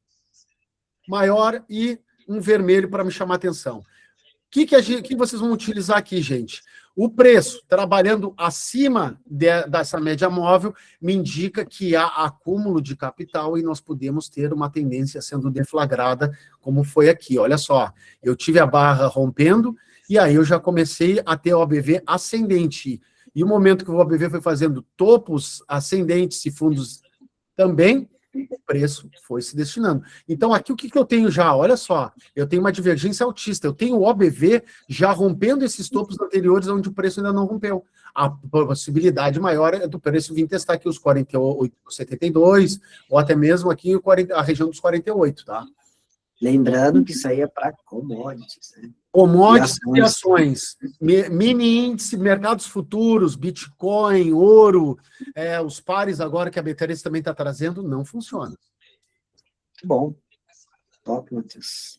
maior e um vermelho para me chamar a atenção. O que vocês vão utilizar aqui, gente? O preço, trabalhando acima dessa média móvel, me indica que há acúmulo de capital e nós podemos ter uma tendência sendo deflagrada, como foi aqui. Olha só, eu tive a barra rompendo e aí eu já comecei a ter o OBV ascendente. E o momento que o OBV foi fazendo topos ascendentes e fundos também, o preço foi se destinando. Então, aqui o que eu tenho já? Olha só, eu tenho uma divergência altista, eu tenho o OBV já rompendo esses topos anteriores onde o preço ainda não rompeu. A possibilidade maior é do preço vir testar aqui os 48,72, ou até mesmo aqui a região dos 48, tá? Lembrando que isso aí é para commodities, né? Commodities e ações, mini índice, mercados futuros, Bitcoin, ouro, os pares agora que a B3 também está trazendo, não funciona. Bom, top, Matheus.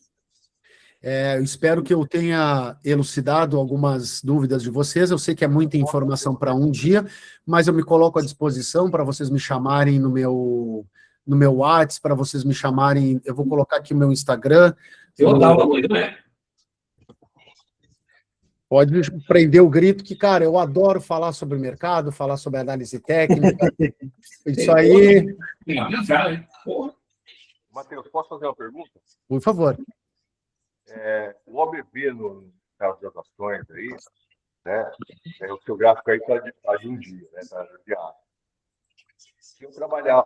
Eu espero que eu tenha elucidado algumas dúvidas de vocês. Eu sei que é muita informação para um dia, mas eu me coloco à disposição para vocês me chamarem no meu WhatsApp, para vocês me chamarem. Eu vou colocar aqui o meu Instagram. Eu tava doido, né? Pode prender o grito que, cara, eu adoro falar sobre o mercado, falar sobre análise técnica. Isso aí. Matheus, posso fazer uma pergunta? Por favor. O OBV, no caso das ações aí, né? O seu gráfico aí está de um dia, né? Tá de Se eu trabalhar,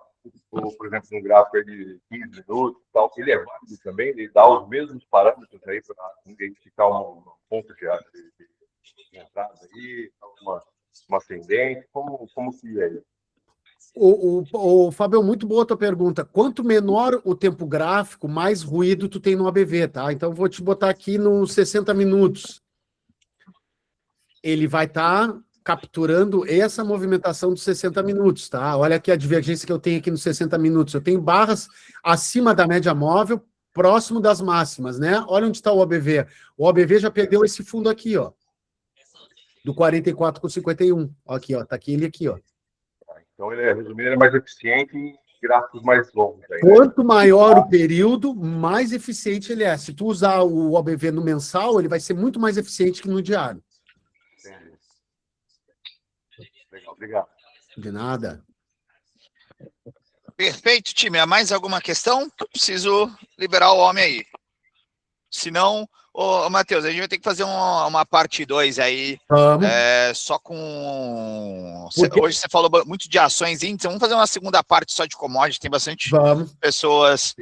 por exemplo, num gráfico aí de 15 minutos, tal, ele é válido também, ele dá os mesmos parâmetros aí para identificar um ponto de entrada aí, uma ascendente, como que é isso? Fábio, muito boa a tua pergunta. Quanto menor o tempo gráfico, mais ruído tu tem no ABV, tá? Então, vou te botar aqui nos 60 minutos. Ele vai estar capturando essa movimentação dos 60 minutos, tá? Olha aqui a divergência que eu tenho aqui nos 60 minutos. Eu tenho barras acima da média móvel, próximo das máximas, né? Olha onde está o OBV. O OBV já perdeu esse fundo aqui, ó. Do 44 com 51. Aqui, ó. Tá aqui ele aqui, ó. Então, resumindo, ele é mais eficiente em gráficos mais longos. Aí, quanto maior o período, mais eficiente ele é. Se tu usar o OBV no mensal, ele vai ser muito mais eficiente que no diário. Entendi. Legal, obrigado. De nada. Perfeito, time. Há mais alguma questão? Eu preciso liberar o homem aí. Senão, Matheus, a gente vai ter que fazer uma parte 2 aí, só com... Hoje você falou muito de ações índices, vamos fazer uma segunda parte só de commodities, tem bastante pessoas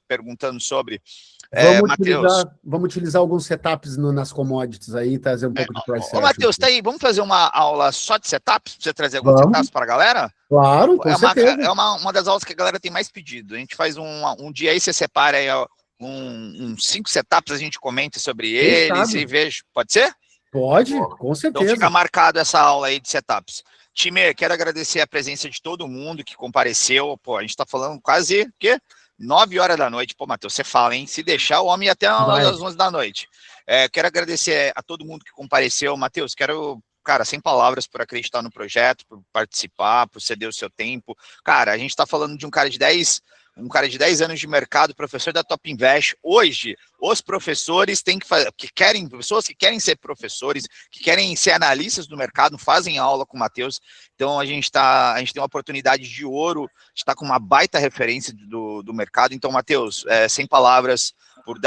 perguntando sobre... Vamos utilizar alguns setups nas commodities aí, trazer um pouco de price. Ô, Matheus, tá aí, vamos fazer uma aula só de setups, pra você trazer alguns setups para a galera? Claro, com certeza. É uma das aulas que a galera tem mais pedido. A gente faz um dia aí, você separa aí uns 5 setups, a gente comenta sobre eles e veja. Pode ser? Pode, com certeza. Então fica marcado essa aula aí de setups. Time, quero agradecer a presença de todo mundo que compareceu. Pô, a gente tá falando quase, 9 horas da noite. Pô, Matheus, você fala, hein? Se deixar, o homem ia até às 11 da noite. Quero agradecer a todo mundo que compareceu. Matheus, cara, sem palavras por acreditar no projeto, por participar, por ceder o seu tempo. Cara, a gente tá falando de um cara de 10 anos de mercado, professor da Top Invest. Hoje, os professores têm que fazer, pessoas que querem ser professores, que querem ser analistas do mercado, fazem aula com o Matheus. Então, a gente tem uma oportunidade de ouro, está com uma baita referência do mercado. Então, Matheus, sem palavras, por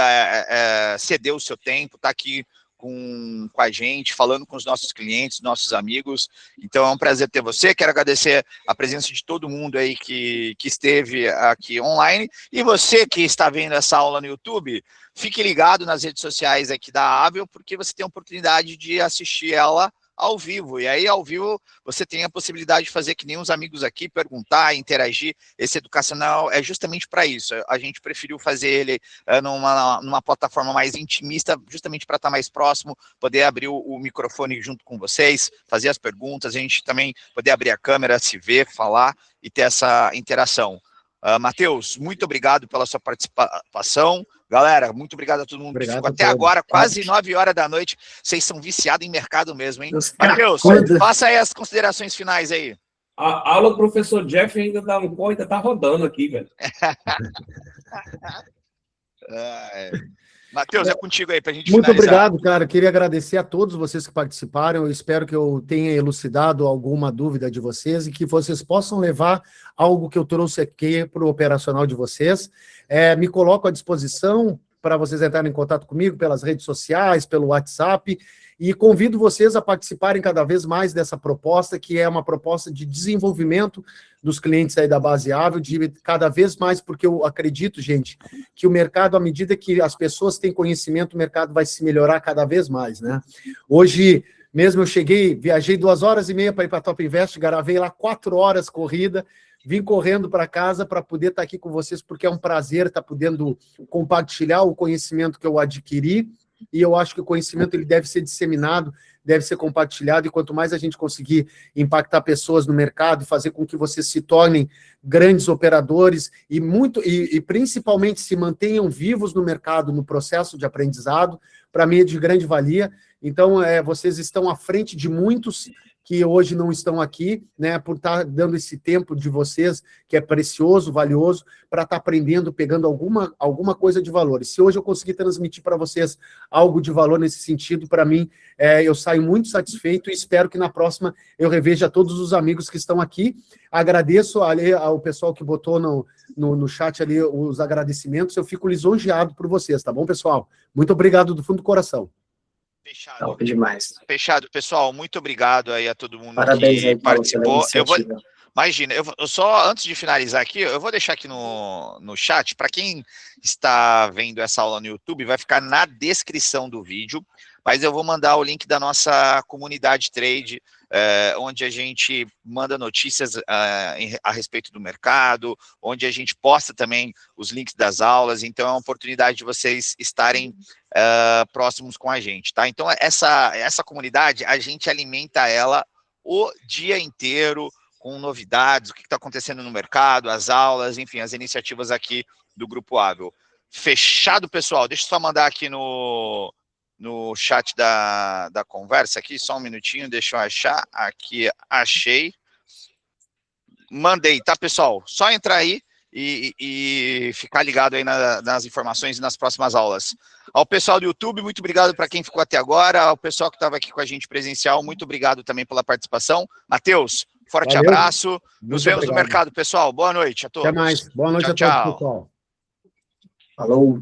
ceder o seu tempo, tá aqui com a gente, falando com os nossos clientes, nossos amigos. Então é um prazer ter você. Quero agradecer a presença de todo mundo aí que esteve aqui online. E você que está vendo essa aula no YouTube, fique ligado nas redes sociais aqui da Avel, porque você tem a oportunidade de assistir ela ao vivo. E aí, ao vivo, você tem a possibilidade de fazer que nem os amigos aqui, perguntar, interagir. Esse educacional é justamente para isso. A gente preferiu fazer ele numa plataforma mais intimista, justamente para estar mais próximo, poder abrir o microfone junto com vocês, fazer as perguntas, a gente também poder abrir a câmera, se ver, falar e ter essa interação. Matheus, muito obrigado pela sua participação. Galera, muito obrigado a todo mundo que ficou até agora, quase 9 horas da noite. Vocês são viciados em mercado mesmo, hein? Matheus, faça aí as considerações finais aí. A aula do professor Jeff ainda tá rodando aqui, velho. Matheus, é contigo aí para a gente finalizar. Muito obrigado, cara. Queria agradecer a todos vocês que participaram. Eu espero que eu tenha elucidado alguma dúvida de vocês e que vocês possam levar algo que eu trouxe aqui para o operacional de vocês. Me coloco à disposição para vocês entrarem em contato comigo pelas redes sociais, pelo WhatsApp, e convido vocês a participarem cada vez mais dessa proposta, que é uma proposta de desenvolvimento dos clientes aí da Base Avel, de cada vez mais, porque eu acredito, gente, que o mercado, à medida que as pessoas têm conhecimento, o mercado vai se melhorar cada vez mais, né? Hoje mesmo eu viajei 2h30 para ir para a Top Invest, gravei lá 4 horas corrida, vim correndo para casa para poder estar aqui com vocês, porque é um prazer estar podendo compartilhar o conhecimento que eu adquiri, e eu acho que o conhecimento ele deve ser disseminado, deve ser compartilhado, e quanto mais a gente conseguir impactar pessoas no mercado, fazer com que vocês se tornem grandes operadores e principalmente se mantenham vivos no mercado, no processo de aprendizado, para mim é de grande valia. Então, vocês estão à frente de muitos que hoje não estão aqui, né, por estar dando esse tempo de vocês, que é precioso, valioso, para estar aprendendo, pegando alguma coisa de valor. E se hoje eu conseguir transmitir para vocês algo de valor nesse sentido, para mim, eu saio muito satisfeito e espero que na próxima eu reveja todos os amigos que estão aqui. Agradeço ali ao pessoal que botou no chat ali os agradecimentos, eu fico lisonjeado por vocês, tá bom, pessoal? Muito obrigado do fundo do coração. Fechado. Top demais. Fechado, pessoal. Muito obrigado aí a todo mundo Parabéns que aí, Paulo, participou. Imagina, eu só, antes de finalizar aqui, eu vou deixar aqui no chat, para quem está vendo essa aula no YouTube, vai ficar na descrição do vídeo, mas eu vou mandar o link da nossa comunidade trade, onde a gente manda notícias a respeito do mercado, onde a gente posta também os links das aulas, então é uma oportunidade de vocês estarem próximos com a gente, tá? Então essa comunidade, a gente alimenta ela o dia inteiro, com novidades, o que está acontecendo no mercado, as aulas, enfim, as iniciativas aqui do Grupo Avel. Fechado, pessoal? Deixa eu só mandar aqui no chat da conversa aqui, só um minutinho, deixa eu achar. Aqui, achei. Mandei, tá, pessoal? Só entrar aí e ficar ligado aí nas informações e nas próximas aulas. Ao pessoal do YouTube, muito obrigado para quem ficou até agora. Ao pessoal que estava aqui com a gente presencial, muito obrigado também pela participação. Matheus, forte abraço. Nos vemos no mercado, pessoal. Boa noite a todos. Até mais. Boa noite a todos, pessoal. Falou.